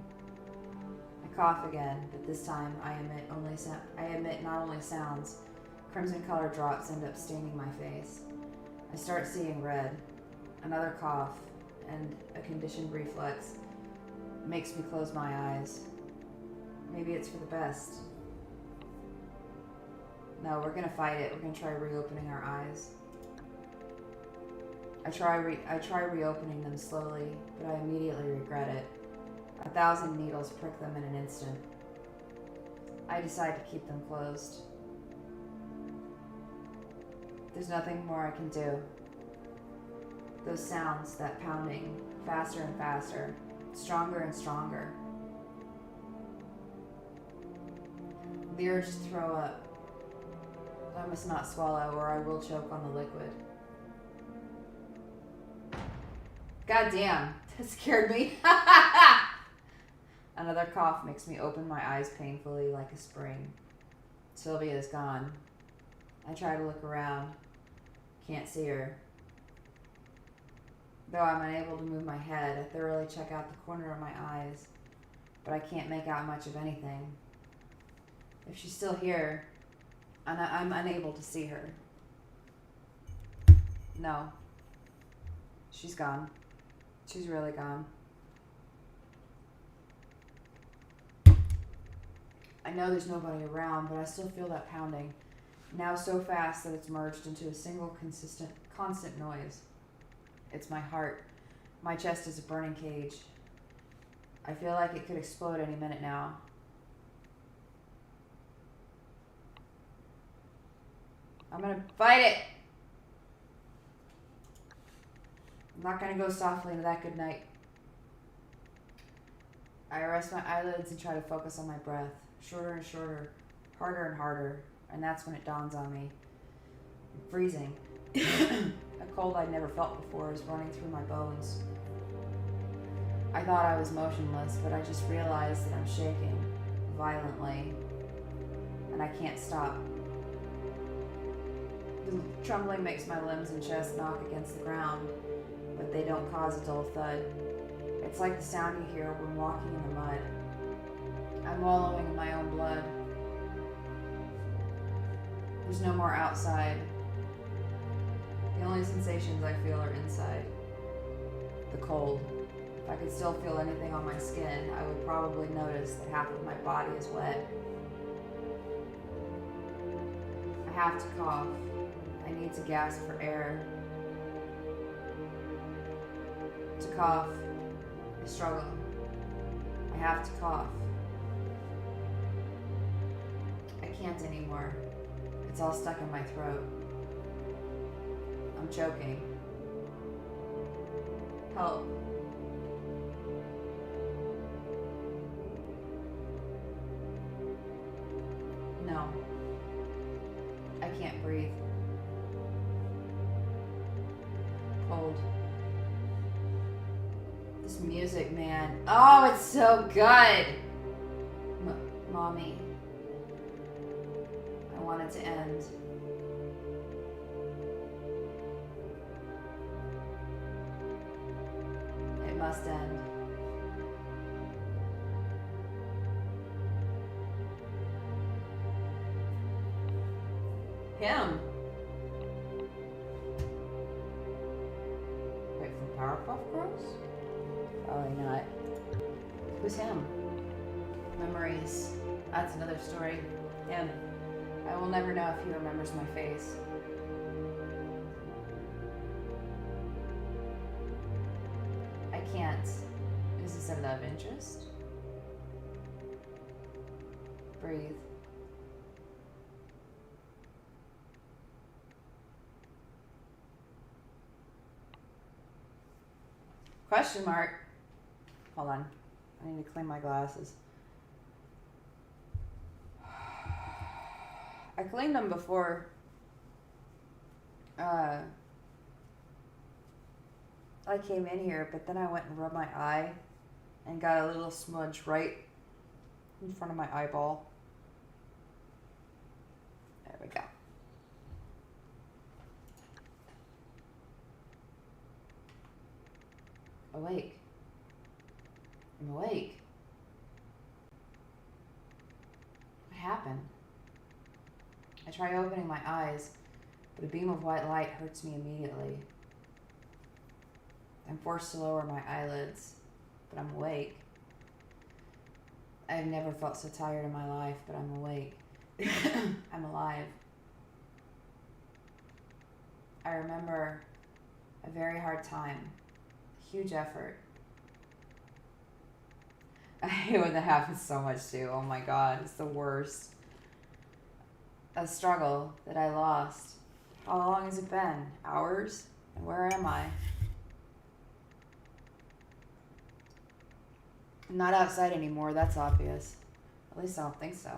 I cough again, but this time I emit not only sounds. Crimson colored drops end up staining my face. I start seeing red. Another cough, and a conditioned reflex makes me close my eyes. Maybe it's for the best. No, we're gonna fight it. We're gonna try reopening our eyes. I try reopening them slowly, but I immediately regret it. 1,000 needles prick them in an instant. I decide to keep them closed. There's nothing more I can do. Those sounds, that pounding, faster and faster, stronger and stronger. The urge to throw up. I must not swallow or I will choke on the liquid. God damn, that scared me. Another cough makes me open my eyes painfully like a spring. Sylvia is gone. I try to look around. Can't see her. Though I'm unable to move my head, I thoroughly check out the corner of my eyes, but I can't make out much of anything. If she's still here, I'm unable to see her. No. She's gone. She's really gone. I know there's nobody around, but I still feel that pounding, now so fast that it's merged into a single constant noise. It's my heart. My chest is a burning cage. I feel like it could explode any minute now. I'm gonna fight it! I'm not gonna go softly into that good night. I arrest my eyelids and try to focus on my breath. Shorter and shorter, harder and harder, and that's when it dawns on me. I'm freezing. A cold I'd never felt before is running through my bones. I thought I was motionless, but I just realized that I'm shaking violently, and I can't stop. The trembling makes my limbs and chest knock against the ground, but they don't cause a dull thud. It's like the sound you hear when walking in the mud. I'm wallowing in my own blood. There's no more outside. The only sensations I feel are inside. The cold. If I could still feel anything on my skin, I would probably notice that half of my body is wet. I have to cough. I need to gasp for air. To cough, I struggle. I have to cough. I can't anymore. It's all stuck in my throat. I'm choking. Help. No. I can't breathe. Cold. This music, man. Oh, it's so good. Mommy. I want it to end. It must end. Him. Wait, from Powerpuff Girls? Probably not. Who's him? Memories. That's another story. Him. I will never know if he remembers my face. I can't. Is this a love interest? Breathe. Question mark. Hold on. I need to clean my glasses. I cleaned them before I came in here, but then I went and rubbed my eye and got a little smudge right in front of my eyeball. There we go. Awake. I'm awake. What happened? I try opening my eyes, but a beam of white light hurts me immediately. I'm forced to lower my eyelids, but I'm awake. I've never felt so tired in my life, but I'm awake. I'm alive. I remember a very hard time, a huge effort. I hate when that happens so much too. Oh my God, it's the worst. A struggle that I lost. How long has it been? Hours? And where am I? I'm not outside anymore, that's obvious. At least I don't think so.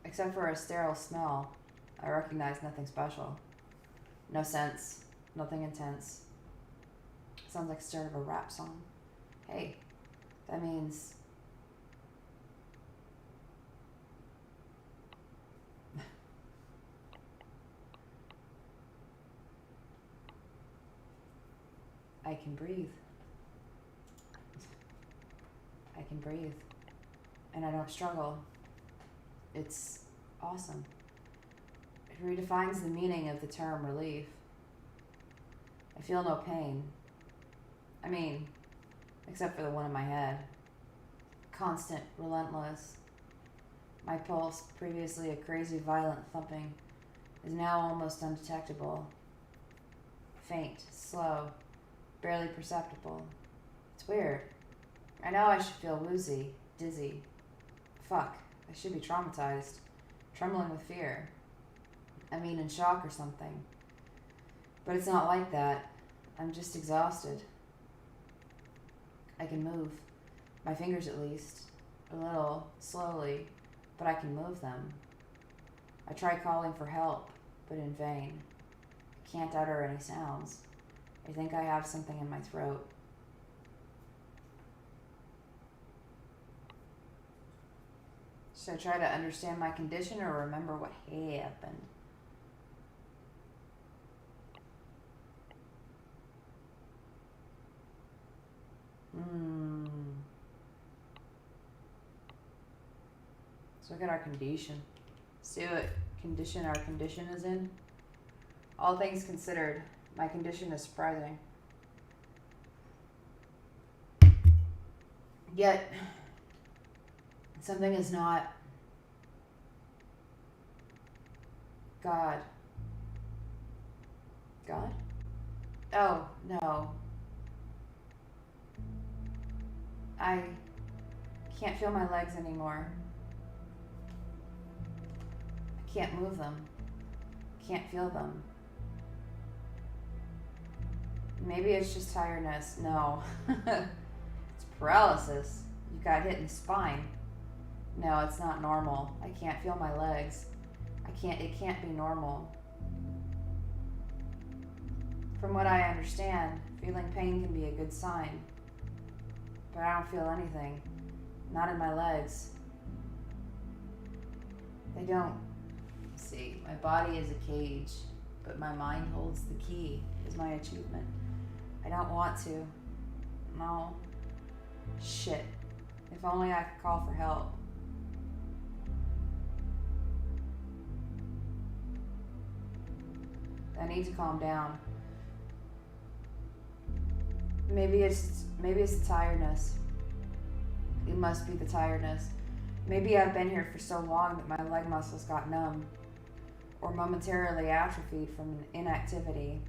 Except for a sterile smell, I recognize nothing special. No sense, nothing intense. Sounds like the start of a rap song. Hey, that means... I can breathe. I can breathe. And I don't struggle. It's awesome. It redefines the meaning of the term relief. I feel no pain. I mean, except for the one in my head. Constant, relentless. My pulse, previously a crazy, violent thumping, is now almost undetectable. Faint, slow, barely perceptible. It's weird. I know I should feel woozy, dizzy. Fuck, I should be traumatized, trembling with fear. I mean, in shock or something. But it's not like that. I'm just exhausted. I can move. My fingers at least. A little, slowly, but I can move them. I try calling for help, but in vain. I can't utter any sounds. I think I have something in my throat. Should I try to understand my condition or remember what happened? Let's look at our condition. See what condition our condition is in. All things considered, my condition is surprising. Yet, something is not. God. God? Oh, no. I can't feel my legs anymore. Can't move them. Can't feel them. Maybe it's just tiredness. No. It's paralysis. You got hit in the spine. No, it's not normal. I can't feel my legs. It can't be normal. From what I understand, feeling pain can be a good sign. But I don't feel anything. Not in my legs. They don't. See, my body is a cage, but my mind holds the key, is my achievement. I don't want to. No. Shit. If only I could call for help. I need to calm down. Maybe it's the tiredness. It must be the tiredness. Maybe I've been here for so long that my leg muscles got numb or momentarily atrophied from inactivity.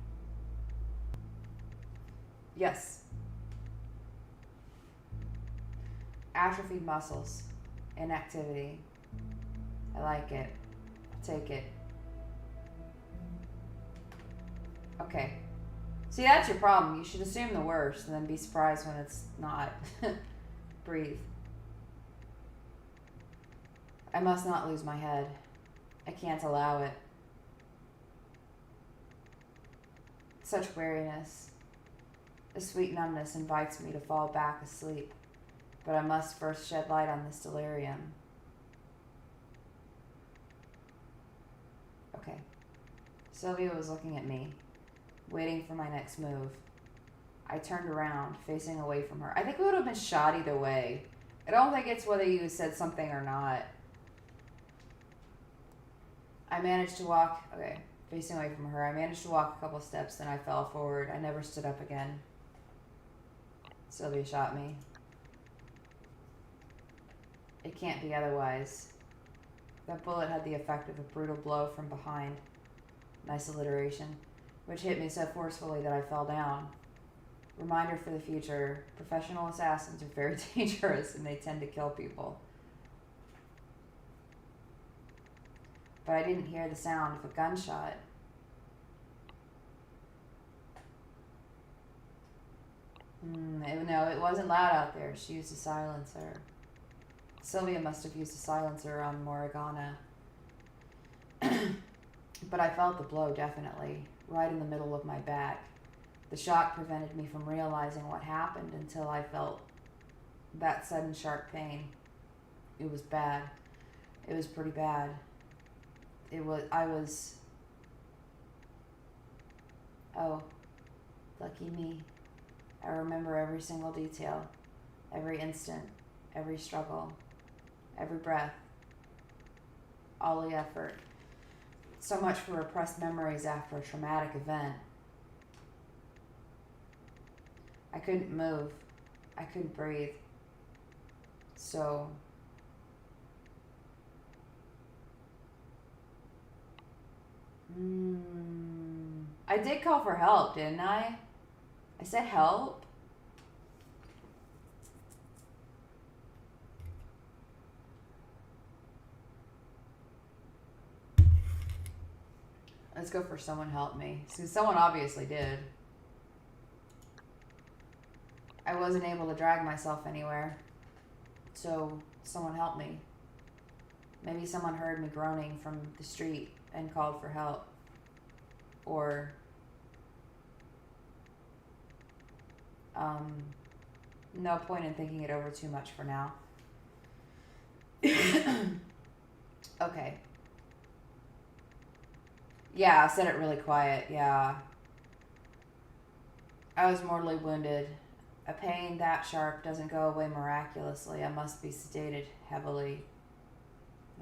Yes. Atrophied muscles. Inactivity. I like it. I'll take it. Okay. See, that's your problem. You should assume the worst and then be surprised when it's not. Breathe. I must not lose my head. I can't allow it. Such weariness. The sweet numbness invites me to fall back asleep, but I must first shed light on this delirium. Okay. Sylvia was looking at me, waiting for my next move. I turned around, facing away from her. I think we would have been shot either way. I don't think it's whether you said something or not. I managed to walk, facing away from her. I managed to walk a couple steps, then I fell forward. I never stood up again. Sylvia shot me. It can't be otherwise. That bullet had the effect of a brutal blow from behind. Nice alliteration. Which hit me so forcefully that I fell down. Reminder for the future, professional assassins are very dangerous and they tend to kill people. But I didn't hear the sound of a gunshot. No, it wasn't loud out there. She used a silencer. Sylvia must have used a silencer on Morgana. But I felt the blow, definitely, right in the middle of my back. The shock prevented me from realizing what happened until I felt that sudden sharp pain. It was bad. It was pretty bad. Oh, lucky me. I remember every single detail, every instant, every struggle, every breath, all the effort. So much for repressed memories after a traumatic event. I couldn't move. I couldn't breathe. So I did call for help, didn't I? I said help. Let's go for someone help me. See, someone obviously did. I wasn't able to drag myself anywhere. So someone help me. Maybe someone heard me groaning from the street and called for help. Or no point in thinking it over too much for now. Okay. Yeah, I said it really quiet. Yeah. I was mortally wounded. A pain that sharp doesn't go away miraculously. I must be sedated heavily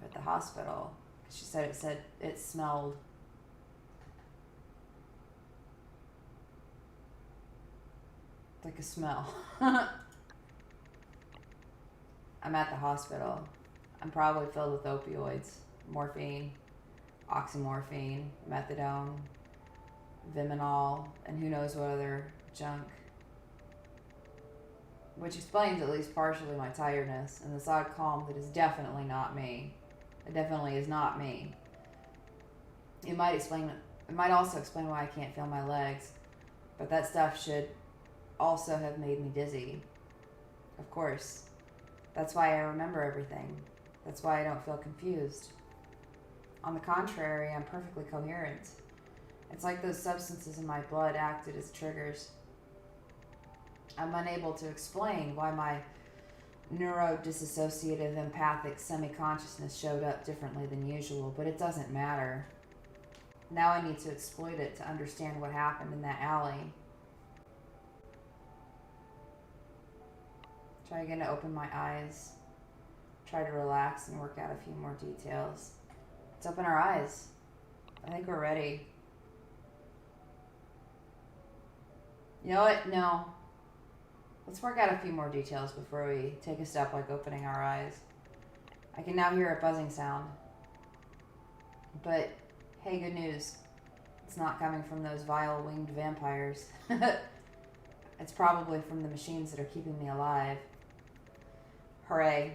at the hospital. She said it smelled. Like a smell. I'm at the hospital. I'm probably filled with opioids, morphine, oxymorphine, methadone, Viminol, and who knows what other junk. Which explains at least partially my tiredness and this odd calm that is definitely not me. It definitely is not me. It might also explain why I can't feel my legs, but that stuff should also have made me dizzy. Of course. That's why I remember everything. That's why I don't feel confused. On the contrary, I'm perfectly coherent. It's like those substances in my blood acted as triggers. I'm unable to explain why my neurodissociative empathic semi-consciousness showed up differently than usual, but it doesn't matter. Now I need to exploit it to understand what happened in that alley. Try again to open my eyes. Try to relax and work out a few more details. Let's open our eyes. I think we're ready. You know what? No. Let's work out a few more details before we take a step like opening our eyes. I can now hear a buzzing sound. But, hey, good news. It's not coming from those vile winged vampires. It's probably from the machines that are keeping me alive. Hooray.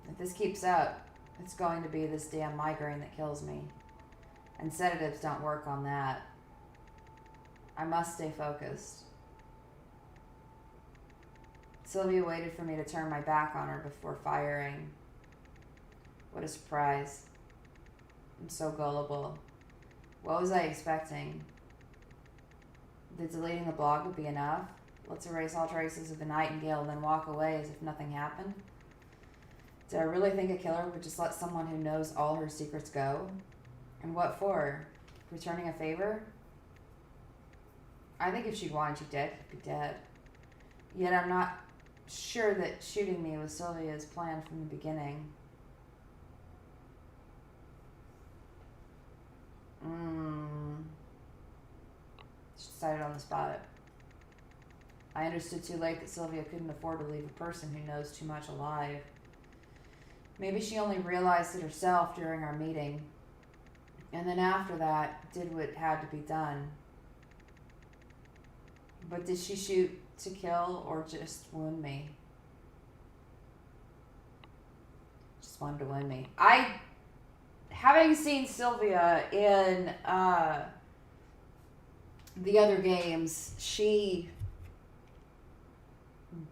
If this keeps up, it's going to be this damn migraine that kills me. And sedatives don't work on that. I must stay focused. Sylvia waited for me to turn my back on her before firing. What a surprise. I'm so gullible. What was I expecting? That deleting the blog would be enough? Let's erase all traces of the Nightingale and then walk away as if nothing happened? Did I really think a killer would just let someone who knows all her secrets go? And what for? Returning a favor? I think if she'd wanted you dead, you'd be dead. Yet I'm not sure that shooting me was Sylvia's plan from the beginning. She decided on the spot. I understood too late that Sylvia couldn't afford to leave a person who knows too much alive. Maybe she only realized it herself during our meeting, and then after that, did what had to be done. But did she shoot to kill or just wound me? Just wanted to wound me. Having seen Sylvia in the other games, she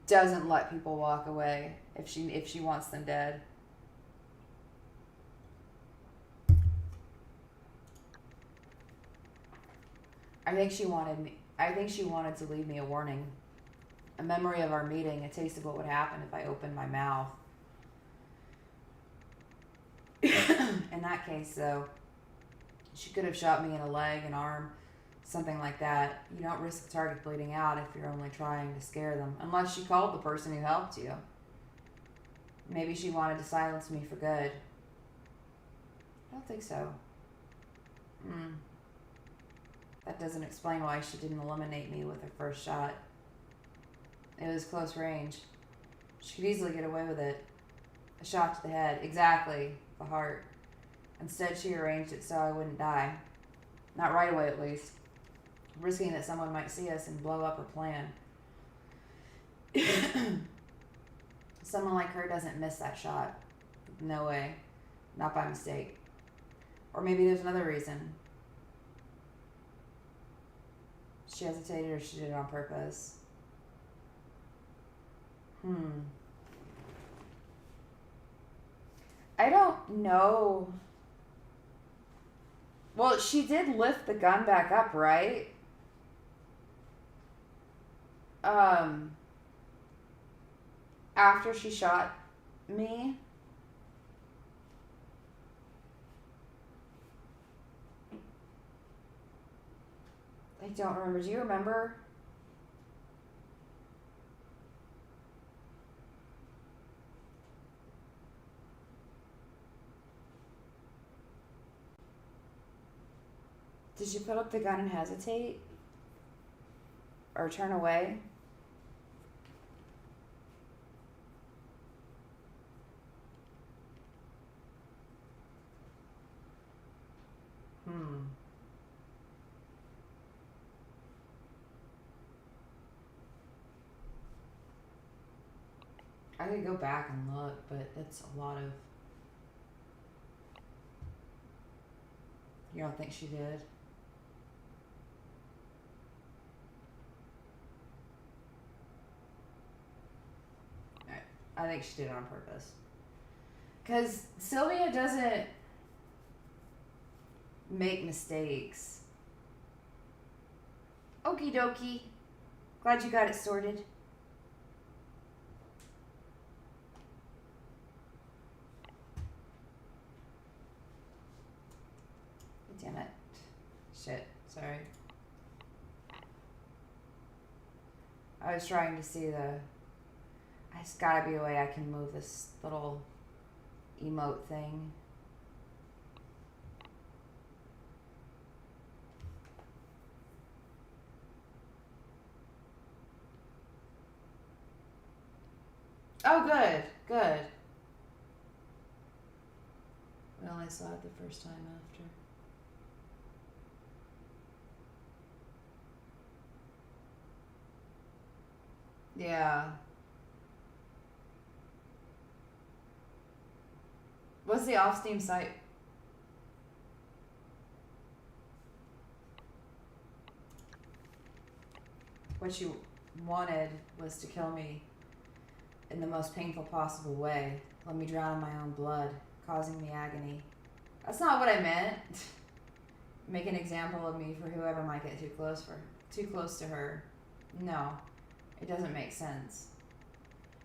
doesn't let people walk away if she wants them dead. I think she wanted to leave me a warning, a memory of our meeting, a taste of what would happen if I opened my mouth. In that case, though, she could have shot me in a leg, an arm, something like that. You don't risk the target bleeding out if you're only trying to scare them, unless she called the person who helped you. Maybe she wanted to silence me for good. I don't think so. That doesn't explain why she didn't eliminate me with her first shot. It was close range. She could easily get away with it. A shot to the head. Exactly. The heart. Instead, she arranged it so I wouldn't die. Not right away, at least. Risking that someone might see us and blow up her plan. Someone like her doesn't miss that shot. No way. Not by mistake. Or maybe there's another reason. She hesitated or she did it on purpose. I don't know. Well, she did lift the gun back up, right? After she shot me. I don't remember. Do you remember? Did you put up the gun and hesitate? Or turn away? I could go back and look, but that's a lot of... You don't think she did? I think she did it on purpose. Because Sylvia doesn't make mistakes. Okie dokie. Glad you got it sorted. Damn it. Shit. Sorry. I was trying to see the... There's gotta be a way I can move this little emote thing. Oh, good. Good. Well, I saw it the first time after. Yeah. What's the off-Steam site? What you wanted was to kill me in the most painful possible way. Let me drown in my own blood, causing me agony. That's not what I meant. Make an example of me for whoever might get too close to her. No, it doesn't make sense.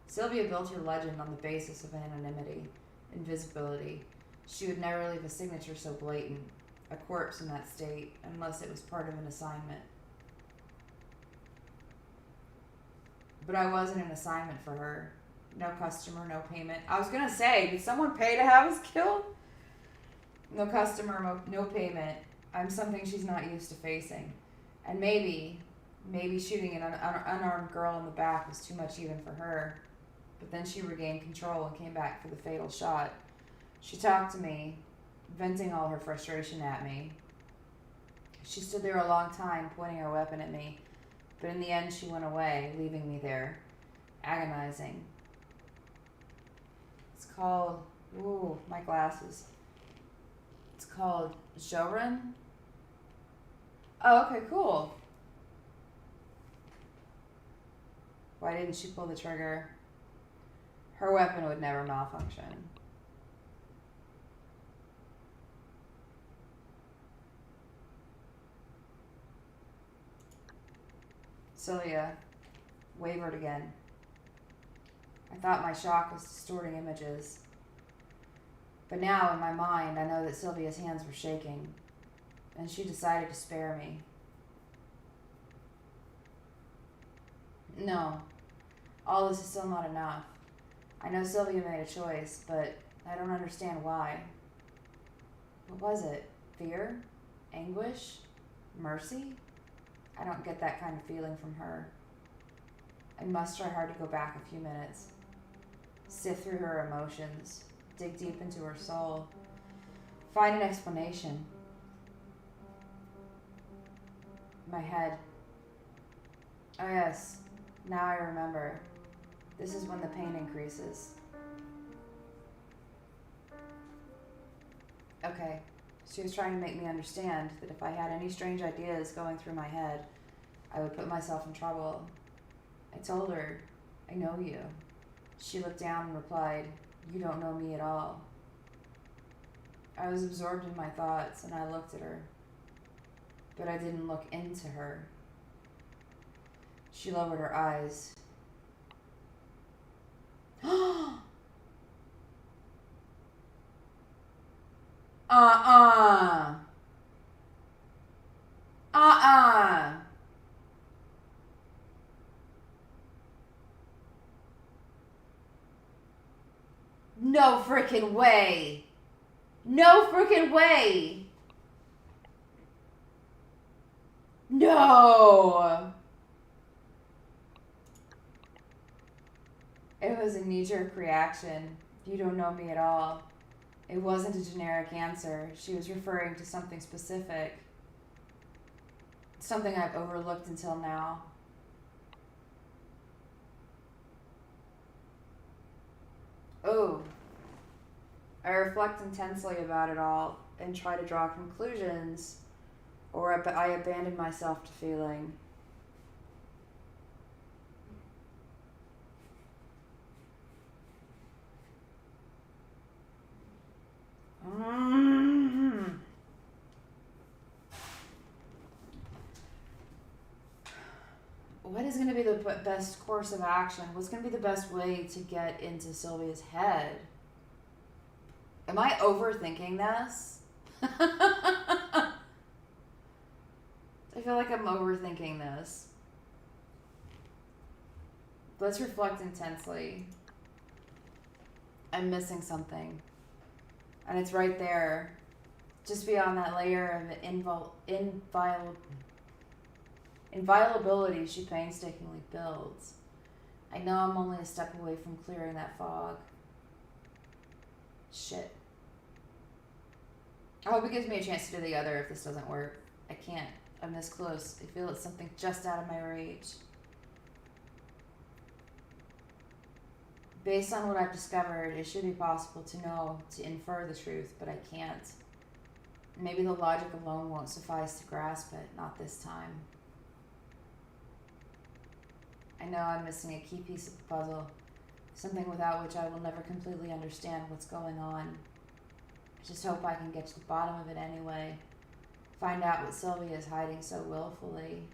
Sylvia built her legend on the basis of anonymity, invisibility. She would never leave a signature so blatant, a corpse in that state, unless it was part of an assignment. But I wasn't an assignment for her. No customer, no payment. I was gonna say, did someone pay to have us killed? No customer, no payment. I'm something she's not used to facing. And maybe shooting an unarmed girl in the back was too much even for her. But then she regained control and came back for the fatal shot. She talked to me, venting all her frustration at me. She stood there a long time, pointing her weapon at me. But in the end, she went away, leaving me there, agonizing. It's called... Ooh, my glasses. It's called Joran. Oh, okay, cool. Why didn't she pull the trigger? Her weapon would never malfunction. Sylvia wavered again. I thought my shock was distorting images. But now, in my mind, I know that Sylvia's hands were shaking, and she decided to spare me. No, all this is still not enough. I know Sylvia made a choice, but I don't understand why. What was it? Fear? Anguish? Mercy? I don't get that kind of feeling from her. I must try hard to go back a few minutes, sift through her emotions, dig deep into her soul, find an explanation. My head. Oh yes, now I remember. This is when the pain increases. Okay, she was trying to make me understand that if I had any strange ideas going through my head, I would put myself in trouble. I told her, I know you. She looked down and replied, you don't know me at all. I was absorbed in my thoughts and I looked at her, but I didn't look into her. She lowered her eyes. No freaking way. No freaking way. No. It was a knee-jerk reaction. You don't know me at all. It wasn't a generic answer. She was referring to something specific. Something I've overlooked until now. Ooh. I reflect intensely about it all and try to draw conclusions, or I abandon myself to feeling. What is going to be the best course of action? What's going to be the best way to get into Sylvia's head? Am I overthinking this? I feel like I'm overthinking this. Let's reflect intensely. I'm missing something. And it's right there. Just beyond that layer of inviolability she painstakingly builds. I know I'm only a step away from clearing that fog. Shit. I hope it gives me a chance to do the other if this doesn't work. I can't. I'm this close. I feel it's something just out of my reach. Based on what I've discovered, it should be possible to infer the truth, but I can't. Maybe the logic alone won't suffice to grasp it, not this time. I know I'm missing a key piece of the puzzle, something without which I will never completely understand what's going on. I just hope I can get to the bottom of it anyway. Find out what Sylvia is hiding so willfully.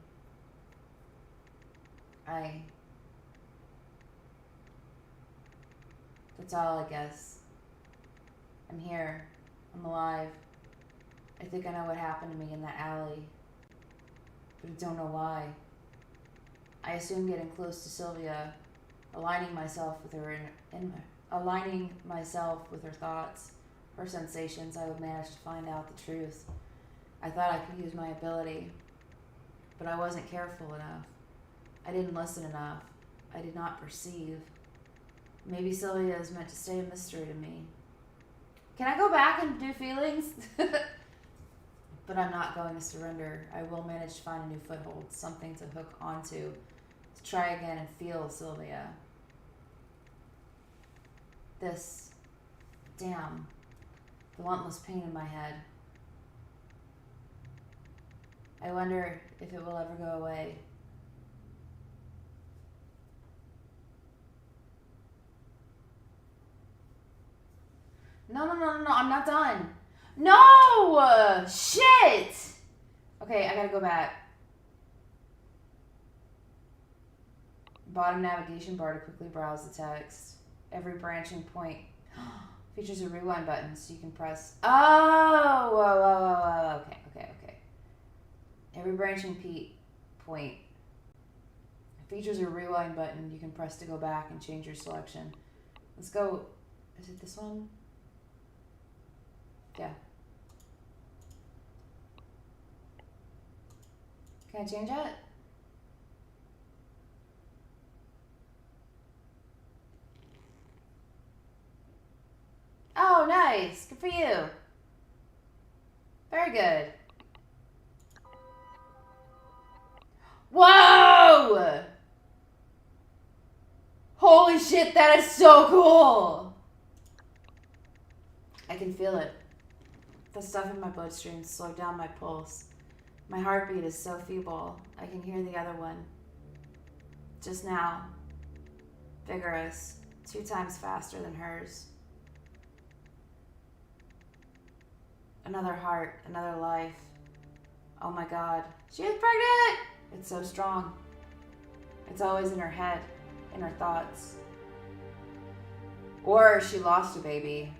That's all, I guess. I'm here. I'm alive. I think I know what happened to me in that alley, but I don't know why. I assume getting close to Sylvia, aligning myself with her thoughts, her sensations, I would manage to find out the truth. I thought I could use my ability, but I wasn't careful enough. I didn't listen enough. I did not perceive. Maybe Sylvia is meant to stay a mystery to me. Can I go back and do feelings? But I'm not going to surrender. I will manage to find a new foothold, something to hook onto, to try again and feel Sylvia. This, damn, the relentless pain in my head. I wonder if it will ever go away. No, I'm not done. No! Shit! Okay, I gotta go back. Bottom navigation bar to quickly browse the text. Every branching point features a rewind button so you can press... Oh! Okay. Every branching point features a rewind button you can press to go back and change your selection. Let's go... Is it this one? Yeah. Can I change it? Oh, nice. Good for you. Very good. Whoa! Holy shit, that is so cool! I can feel it. The stuff in my bloodstream slowed down my pulse. My heartbeat is so feeble, I can hear the other one. Just now. Vigorous. 2 times faster than hers. Another heart, another life. Oh my god. She is pregnant! It's so strong. It's always in her head, in her thoughts. Or she lost a baby.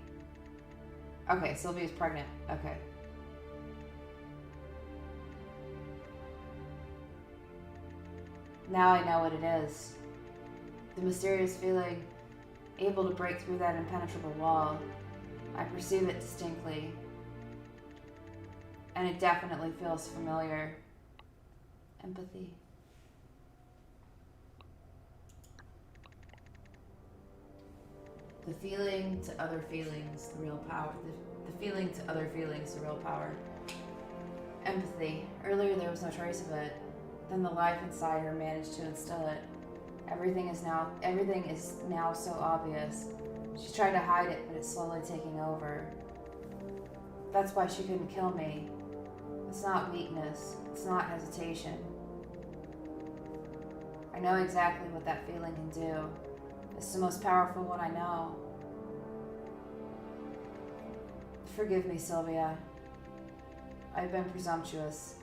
Okay, Sylvia's pregnant. Okay. Now I know what it is. The mysterious feeling, able to break through that impenetrable wall. I perceive it distinctly. And it definitely feels familiar. Empathy. The feeling to other feelings, the real power. The feeling to other feelings, the real power. Empathy. Earlier there was no trace of it. Then the life inside her managed to instill it. Everything is now so obvious. She tried to hide it, but it's slowly taking over. That's why she couldn't kill me. It's not weakness. It's not hesitation. I know exactly what that feeling can do. It's the most powerful one I know. Forgive me, Sylvia. I've been presumptuous.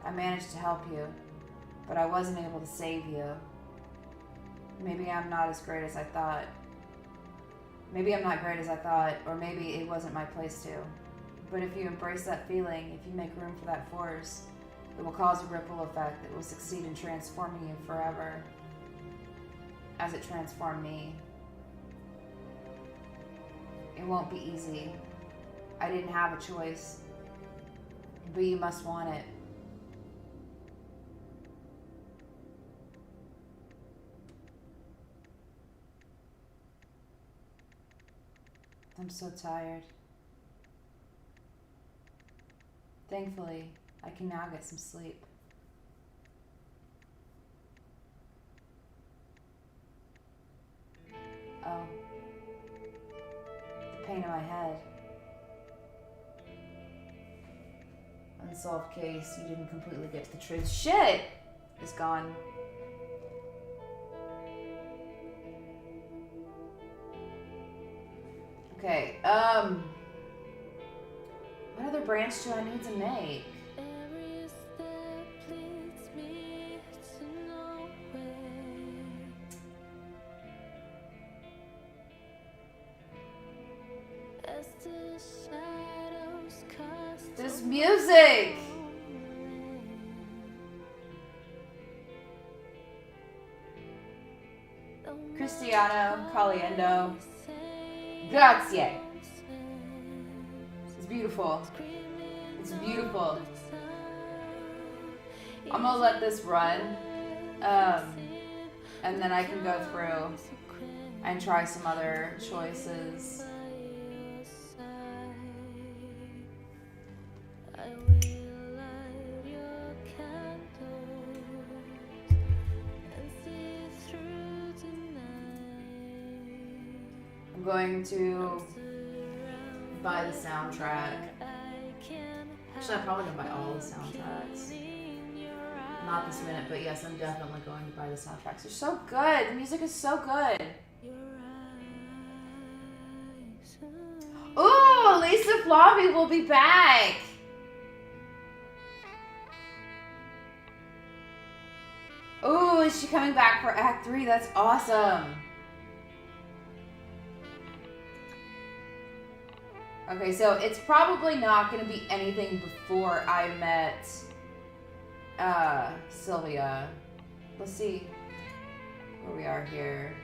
I managed to help you, but I wasn't able to save you. Maybe I'm not as great as I thought. Maybe I'm not great as I thought, or maybe it wasn't my place to. But if you embrace that feeling, if you make room for that force, it will cause a ripple effect that will succeed in transforming you forever, as it transformed me. It won't be easy. I didn't have a choice, but you must want it. I'm so tired. Thankfully, I can now get some sleep. Oh. The pain in my head. Unsolved case, you didn't completely get to the truth. Shit! Is gone. Okay, what other branch do I need to make? This music! Cristiano Caliendo. Grazie. It's beautiful. It's beautiful. I'm gonna let this run, and then I can go through and try some other choices. I'm going to buy the soundtrack. Actually, I'm probably going to buy all the soundtracks. Not this minute, but yes, I'm definitely going to buy the soundtracks. They're so good. The music is so good. Ooh, Lisa Flavi will be back. Ooh, is she coming back for Act 3? That's awesome. Okay, so it's probably not going to be anything before I met Sylvia. Let's see where we are here.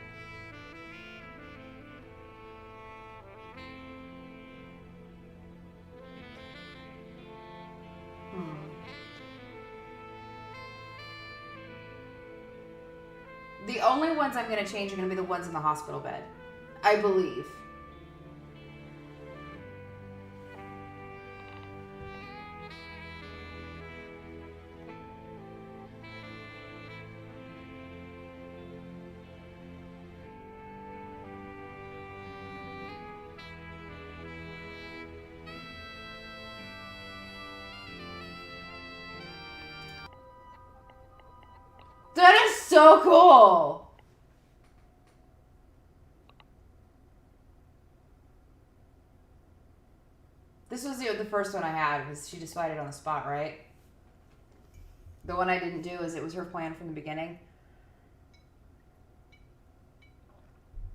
The only ones I'm going to change are going to be the ones in the hospital bed, I believe. That is so cool. This was the first one I had. Was she decided on the spot, right? The one I didn't do is it was her plan from the beginning.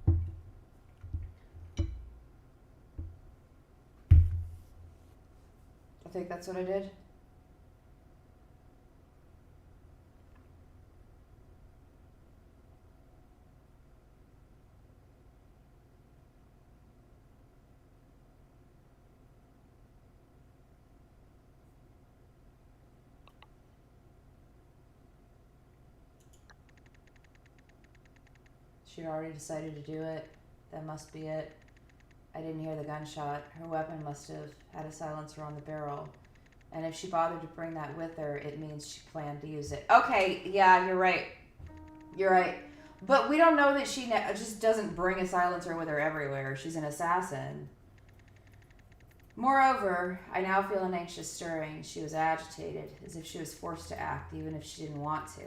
I think that's what I did. She'd already decided to do it. That must be it. I didn't hear the gunshot. Her weapon must have had a silencer on the barrel. And if she bothered to bring that with her, it means she planned to use it. Okay, yeah, you're right. You're right. But we don't know that she just doesn't bring a silencer with her everywhere. She's an assassin. Moreover, I now feel an anxious stirring. She was agitated, as if she was forced to act, even if she didn't want to.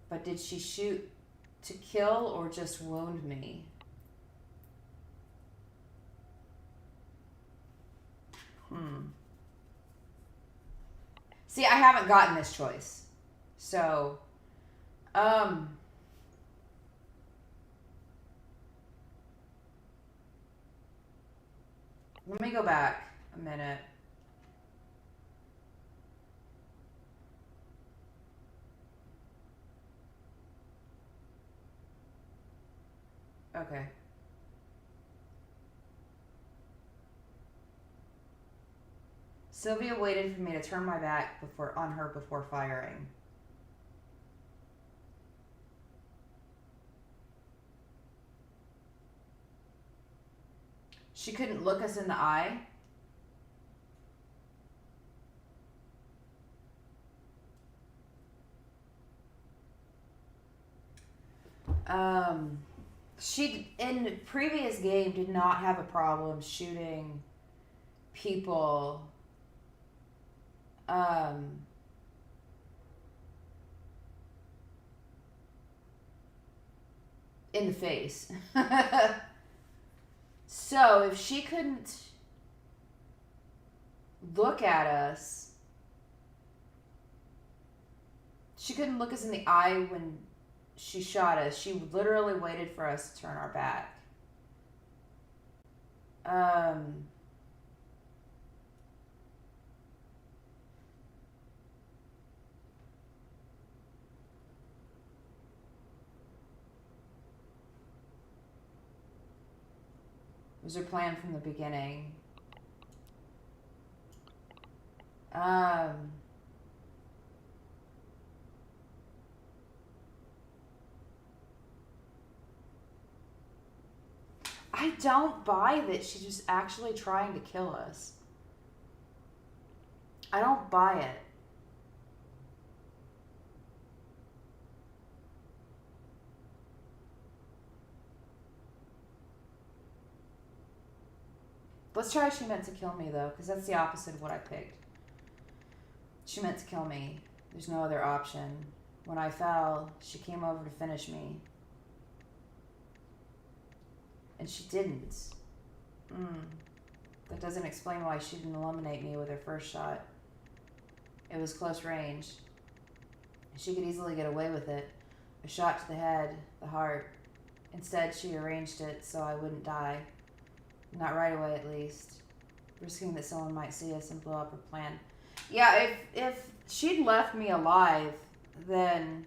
But did she shoot to kill or just wound me? See, I haven't gotten this choice. So, let me go back a minute. Okay. Sylvia waited for me to turn my back on her before firing. She couldn't look us in the eye. She, in the previous game, did not have a problem shooting people in the face. So if she couldn't look at us, she couldn't look us in the eye when she shot us. She literally waited for us to turn our back. It was her plan from the beginning. I don't buy that she's just actually trying to kill us. I don't buy it. Let's try she meant to kill me, though, because that's the opposite of what I picked. She meant to kill me. There's no other option. When I fell, she came over to finish me. And she didn't. That doesn't explain why she didn't eliminate me with her first shot. It was close range. She could easily get away with it. A shot to the head, the heart. Instead, she arranged it so I wouldn't die. Not right away, at least. Risking that someone might see us and blow up her plan. Yeah, if she'd left me alive, then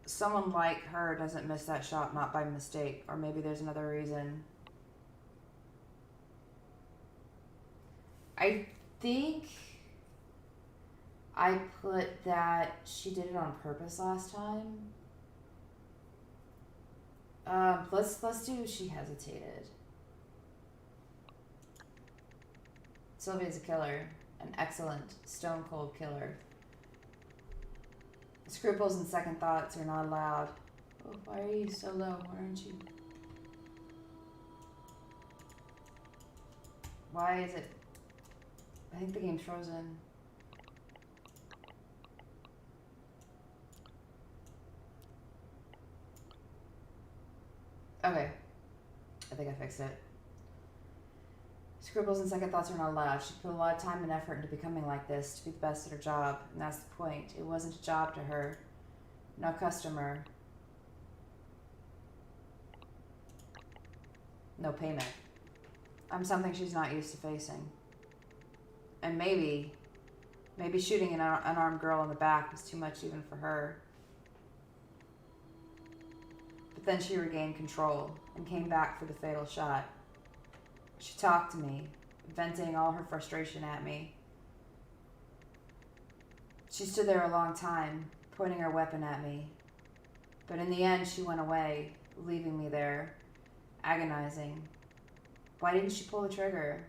someone like her doesn't miss that shot, not by mistake. Or maybe there's another reason. I think I put that she did it on purpose last time. Let's do she hesitated. Sylvia's a killer. An excellent, stone cold killer. Scruples and second thoughts are not allowed. Oh, why are you so low? Why aren't you? Why is it? I think the game's frozen. Okay. I think I fixed it. Scruples and second thoughts are not allowed. She put a lot of time and effort into becoming like this to be the best at her job, and that's the point. It wasn't a job to her. No customer. No payment. I'm something she's not used to facing. And maybe shooting an unarmed girl in the back was too much even for her. But then she regained control and came back for the fatal shot. She talked to me, venting all her frustration at me. She stood there a long time, pointing her weapon at me. But in the end, she went away, leaving me there, agonizing. Why didn't she pull the trigger?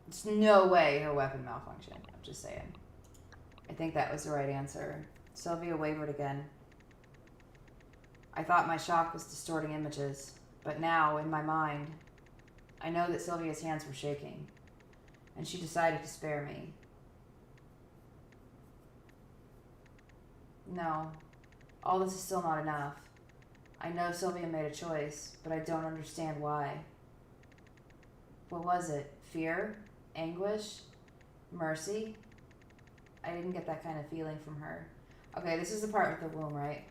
There's no way her weapon malfunctioned. I'm just saying. I think that was the right answer. Sylvia wavered again. I thought my shock was distorting images, but now, in my mind, I know that Sylvia's hands were shaking, and she decided to spare me. No, all this is still not enough. I know Sylvia made a choice, but I don't understand why. What was it? Fear? Anguish? Mercy? I didn't get that kind of feeling from her. Okay, this is the part with the womb, right?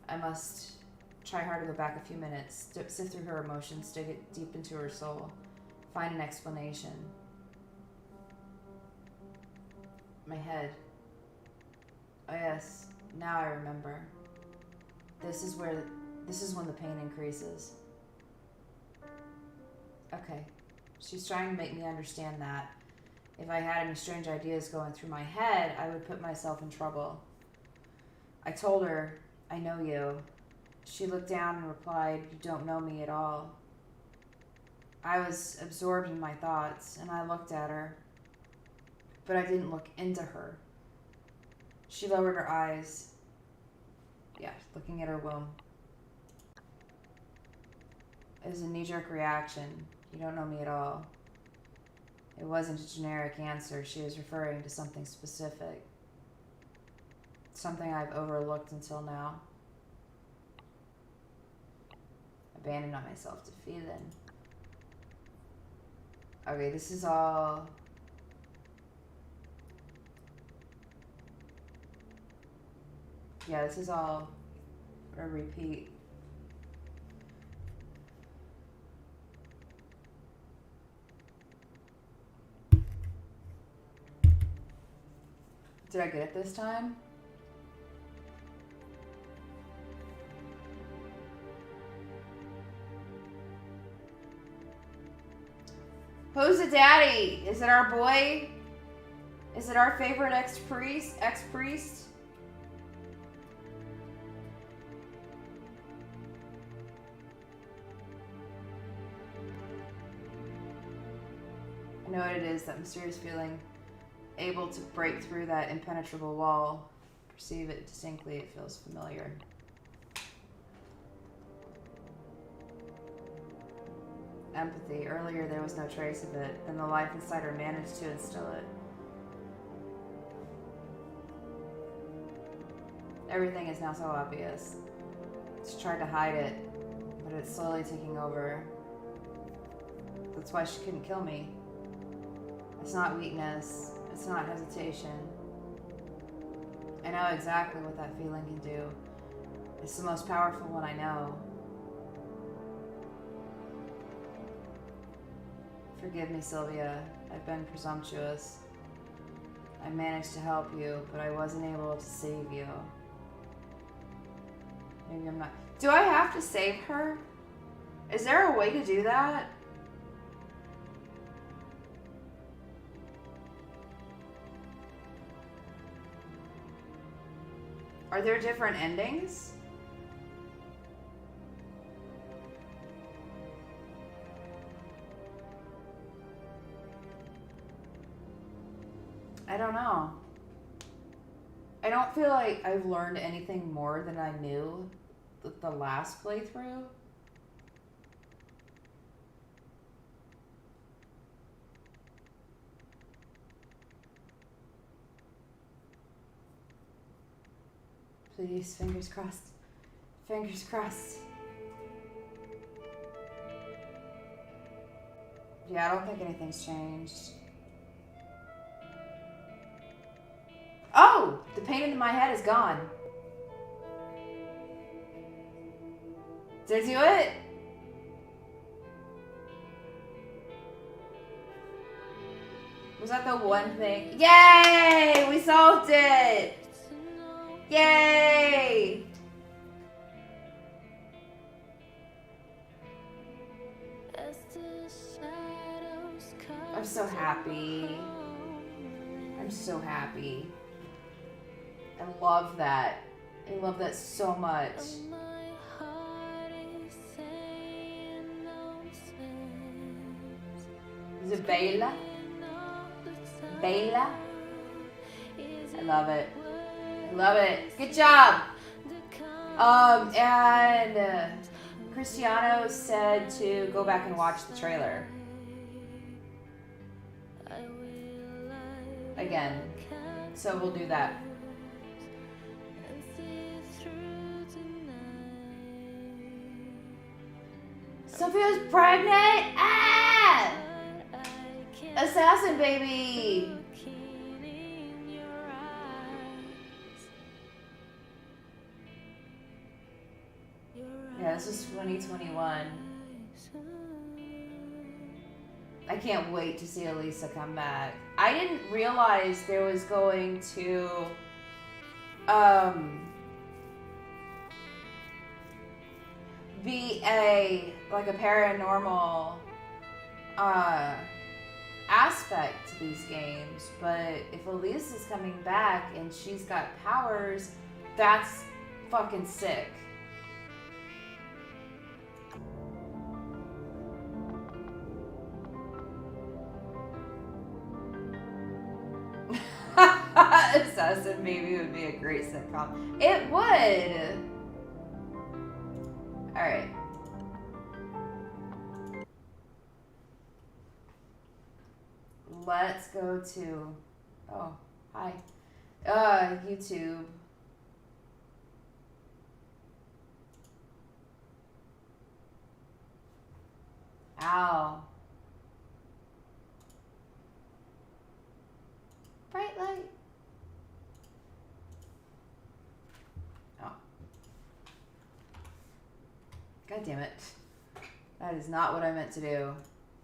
I must try hard to go back a few minutes, sift through her emotions, dig it deep into her soul, find an explanation. My head. Oh yes, now I remember. This is when the pain increases. Okay, she's trying to make me understand that. If I had any strange ideas going through my head, I would put myself in trouble. I told her, I know you. She looked down and replied, you don't know me at all. I was absorbed in my thoughts, and I looked at her, but I didn't look into her. She lowered her eyes. Yeah, looking at her womb. It was a knee-jerk reaction. You don't know me at all. It wasn't a generic answer. She was referring to something specific. Something I've overlooked until now. Abandoned myself to feeling. Okay, this is all... Yeah, this is all a repeat. Did I get it this time? Who's the daddy? Is it our boy? Is it our favorite ex-priest? I know what it is, that mysterious feeling. Able to break through that impenetrable wall. Perceive it distinctly, it feels familiar. Empathy. Earlier there was no trace of it, then the life inside her managed to instill it. Everything is now so obvious. She tried to hide it, but it's slowly taking over. That's why she couldn't kill me. It's not weakness. It's not hesitation. I know exactly what that feeling can do. It's the most powerful one I know. Forgive me, Sylvia. I've been presumptuous. I managed to help you, but I wasn't able to save you. Maybe I'm not... Do I have to save her? Is there a way to do that? Are there different endings? I don't know. I don't feel like I've learned anything more than I knew with the last playthrough. Please, fingers crossed. Fingers crossed. Yeah, I don't think anything's changed. Oh! The pain in my head is gone. Did I do it? Was that the one thing? Yay! We solved it! Yay! I'm so happy. I'm so happy. I love that. I love that so much. Isabella? Bela. I love it. I love it. Good job. And Cristiano said to go back and watch the trailer again. So we'll do that. Sophia's pregnant? Ah! Assassin baby! Yeah, this is 2021. I can't wait to see Elisa come back. I didn't realize there was going to be a paranormal aspect to these games, but if Elisa's coming back and she's got powers, that's fucking sick. Assassin Baby would be a great sitcom. It would! Alright. Let's go to... Oh, hi. YouTube. Ow. Bright light. Oh. God damn it. That is not what I meant to do.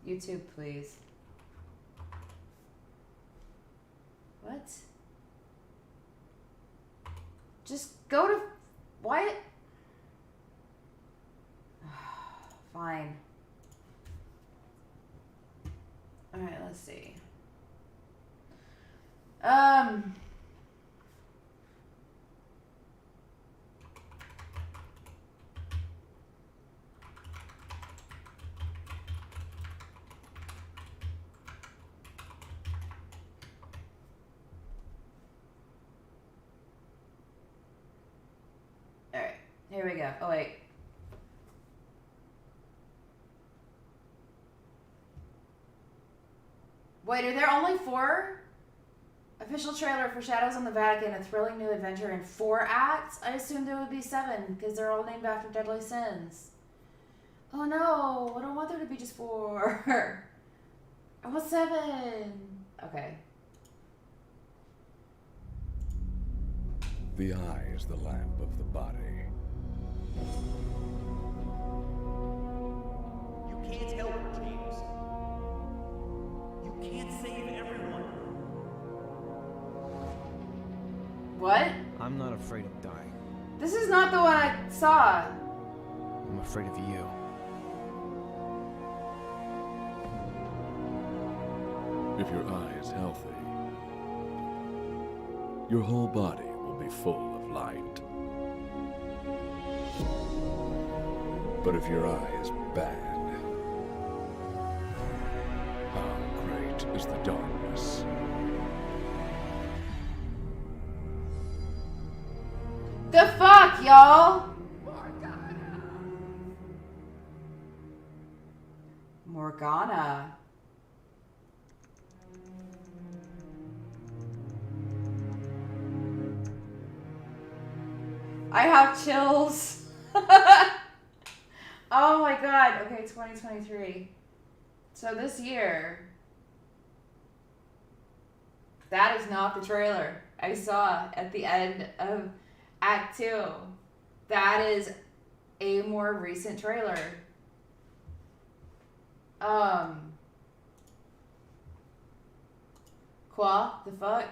YouTube, please. What? Just go to... What? Fine. Alright, let's see. Alright, here we go. Oh, wait. Wait, are there only 4? Official trailer for Shadows on the Vatican, a thrilling new adventure in 4 acts? I assumed there would be 7, because they're all named after deadly sins. Oh no, I don't want there to be just 4. I want 7. Okay. The eye is the lamp of the body. You can't help her, James. You can't save everyone. What? I'm not afraid of dying. This is not the one I saw. I'm afraid of you. If your eye is healthy, your whole body will be full of light. But if your eye is bad, how great is the darkness? The fuck, y'all? Morgana. I have chills. Oh my god. Okay, 2023. So this year, that is not the trailer I saw at the end of Act 2. That is a more recent trailer. Qua? The fuck?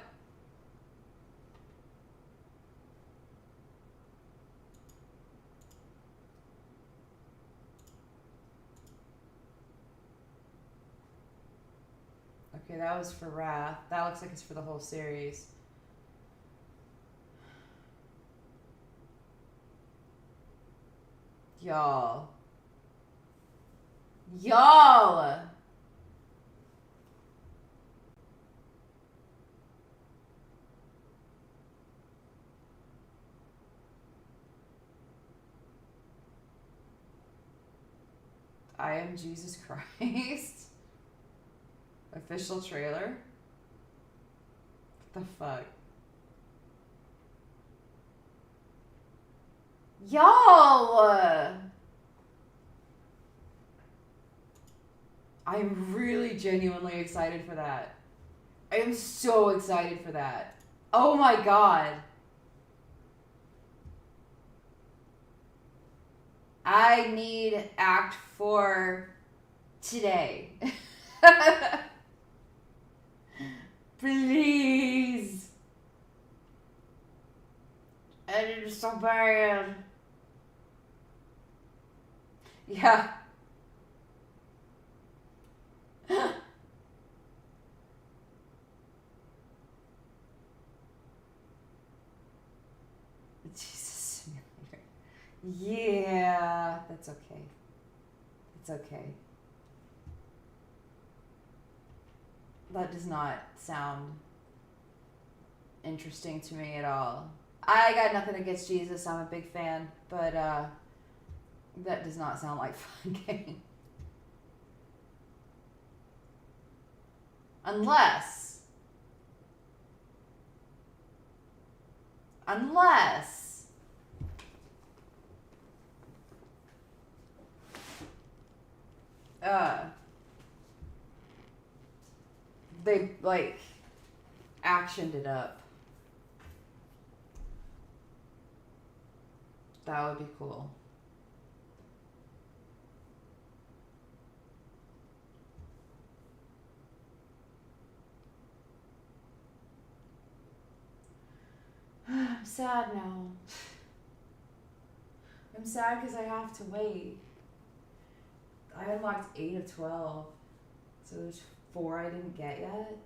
Okay, that was for Wrath. That looks like it's for the whole series. Y'all. Y'all! I Am Jesus Christ. Official trailer. What the fuck? Y'all! I'm really genuinely excited for that. I am so excited for that. Oh my god. I need Act 4 today. Please. It is so bad. Yeah. Jesus Simulator. Yeah, that's okay. It's okay. That does not sound interesting to me at all. I got nothing against Jesus. I'm a big fan, but that does not sound like a fun game. Unless they like actioned it up. That would be cool. I'm sad now. I'm sad because I have to wait. I unlocked 8 of 12. So there's 4 I didn't get yet.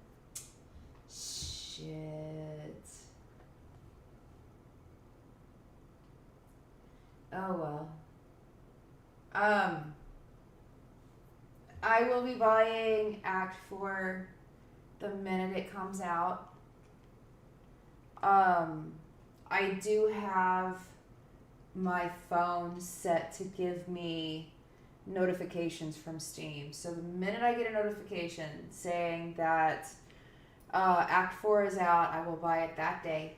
Shit. Oh well. I will be buying Act 4 the minute it comes out. I do have my phone set to give me notifications from Steam. So the minute I get a notification saying that Act 4 is out, I will buy it that day.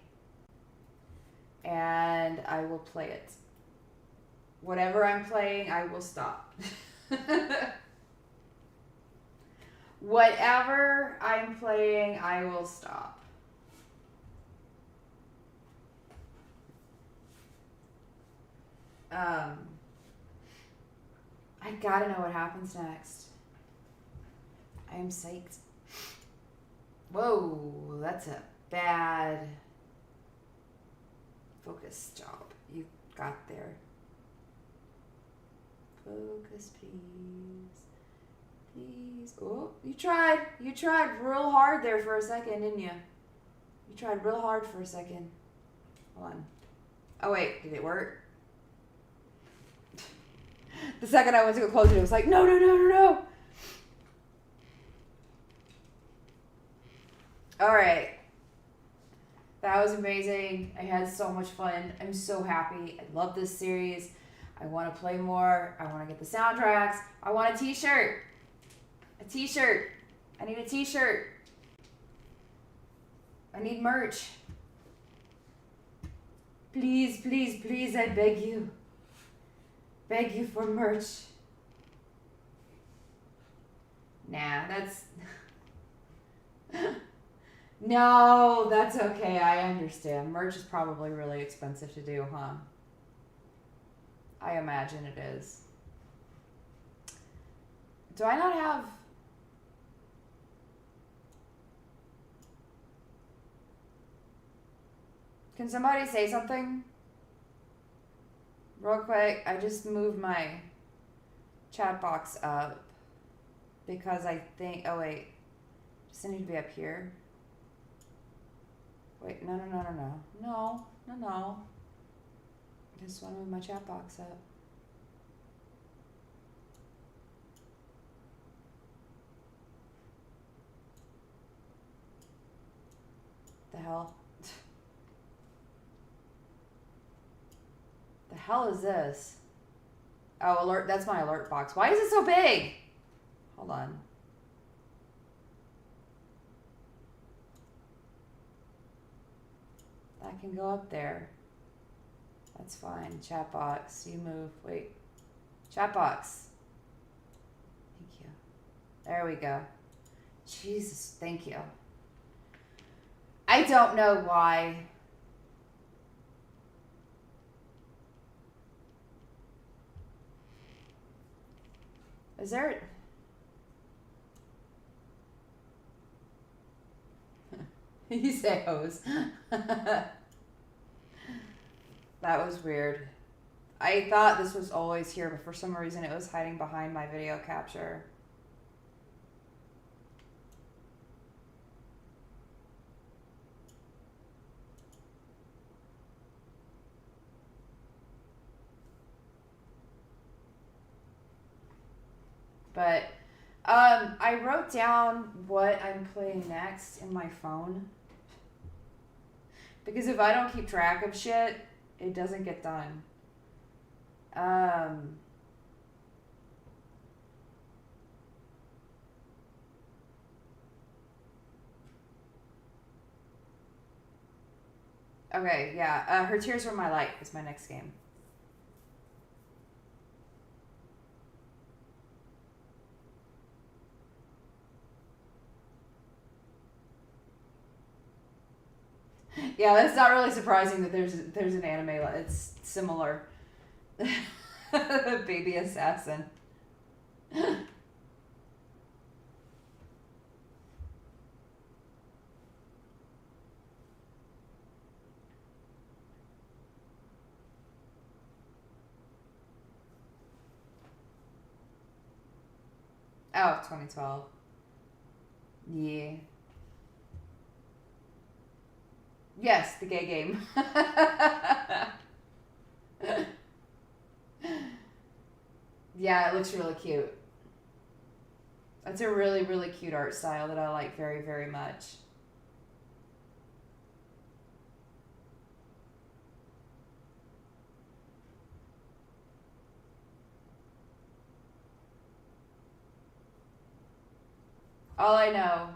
And I will play it. Whatever I'm playing, I will stop. Whatever I'm playing, I will stop. I gotta know what happens next. I am psyched. Whoa, that's a bad focus job you got there. Focus, please. Please. Oh, you tried. You tried real hard there for a second, didn't you? You tried real hard for a second. Hold on. Oh, wait. Did it work? The second I went to go close it, it was like, no, no, no, no, no. All right. That was amazing. I had so much fun. I'm so happy. I love this series. I want to play more. I want to get the soundtracks. I want a t-shirt. A t-shirt. I need a t-shirt. I need merch. Please, please, please, I beg you. Beg you for merch. Nah, that's... No, that's okay. I understand. Merch is probably really expensive to do, huh? I imagine it is. Do I not have... Can somebody say something? Real quick, I just moved my chat box up because I think... Oh, wait. Does it need to be up here? Wait, no, no, no, no, no. No, no, no. I just want to move my chat box up. The hell? The hell is this? Oh, alert. That's my alert box. Why is it so big? Hold on. That can go up there. That's fine. Chat box. You move. Wait. Chat box. Thank you. There we go. Jesus. Thank you. I don't know why. Is there... You say hose. That was weird. I thought this was always here, but for some reason it was hiding behind my video capture. But I wrote down what I'm playing next in my phone. Because if I don't keep track of shit, it doesn't get done. Okay, yeah. Her Tears Were My Light is my next game. Yeah, that's not really surprising that there's an anime. It's similar. Baby Assassin. Oh, 2012. Yeah. Yes, the gay game. Yeah, it looks really cute. That's a really, really cute art style that I like very, very much. All I know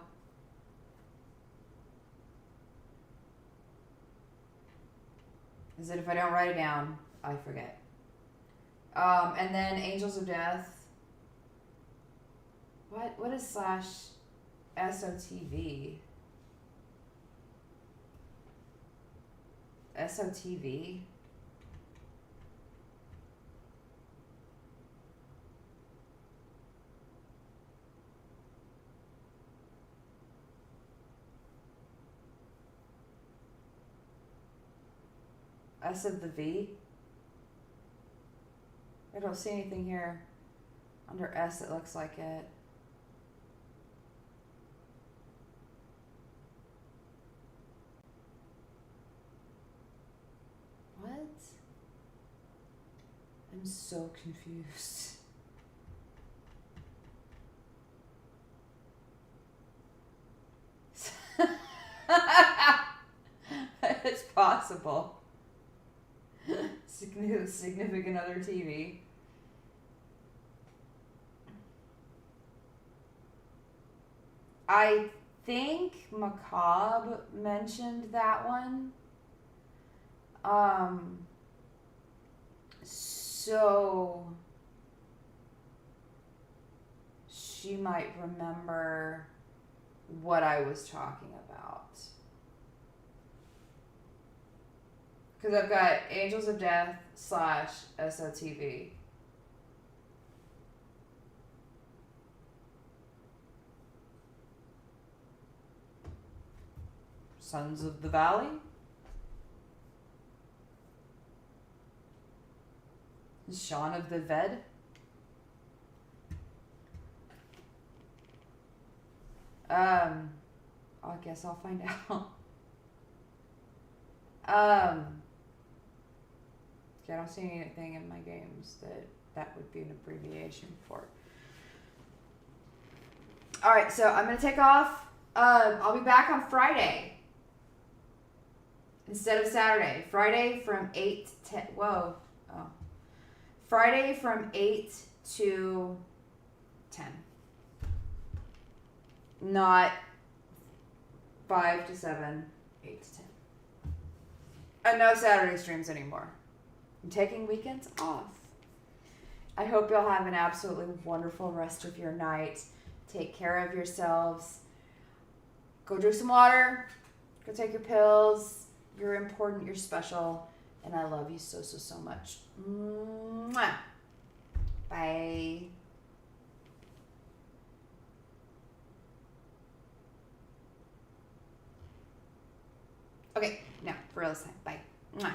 is that if I don't write it down, I forget. And then Angels of Death. What is slash SOTV? SOTV? S of the V? I don't see anything here under S that looks like it. What? I'm so confused. It's possible. Significant other TV. I think Macabre mentioned that one. So she might remember what I was talking about. Because I've got Angels of Death / SOTV. Sons of the Valley? Shaun of the Ved? I guess I'll find out. I don't see anything in my games that would be an abbreviation for. Alright, so I'm going to take off. I'll be back on Friday instead of Saturday. Friday from 8 to 10. Whoa. Oh. Friday from 8 to 10. Not 5 to 7, 8 to 10. And no Saturday streams anymore. I'm taking weekends off. I hope you'll have an absolutely wonderful rest of your night. Take care of yourselves. Go drink some water. Go take your pills. You're important. You're special. And I love you so, so, so much. Mwah. Bye. Okay, now for real this time. Bye. Mwah.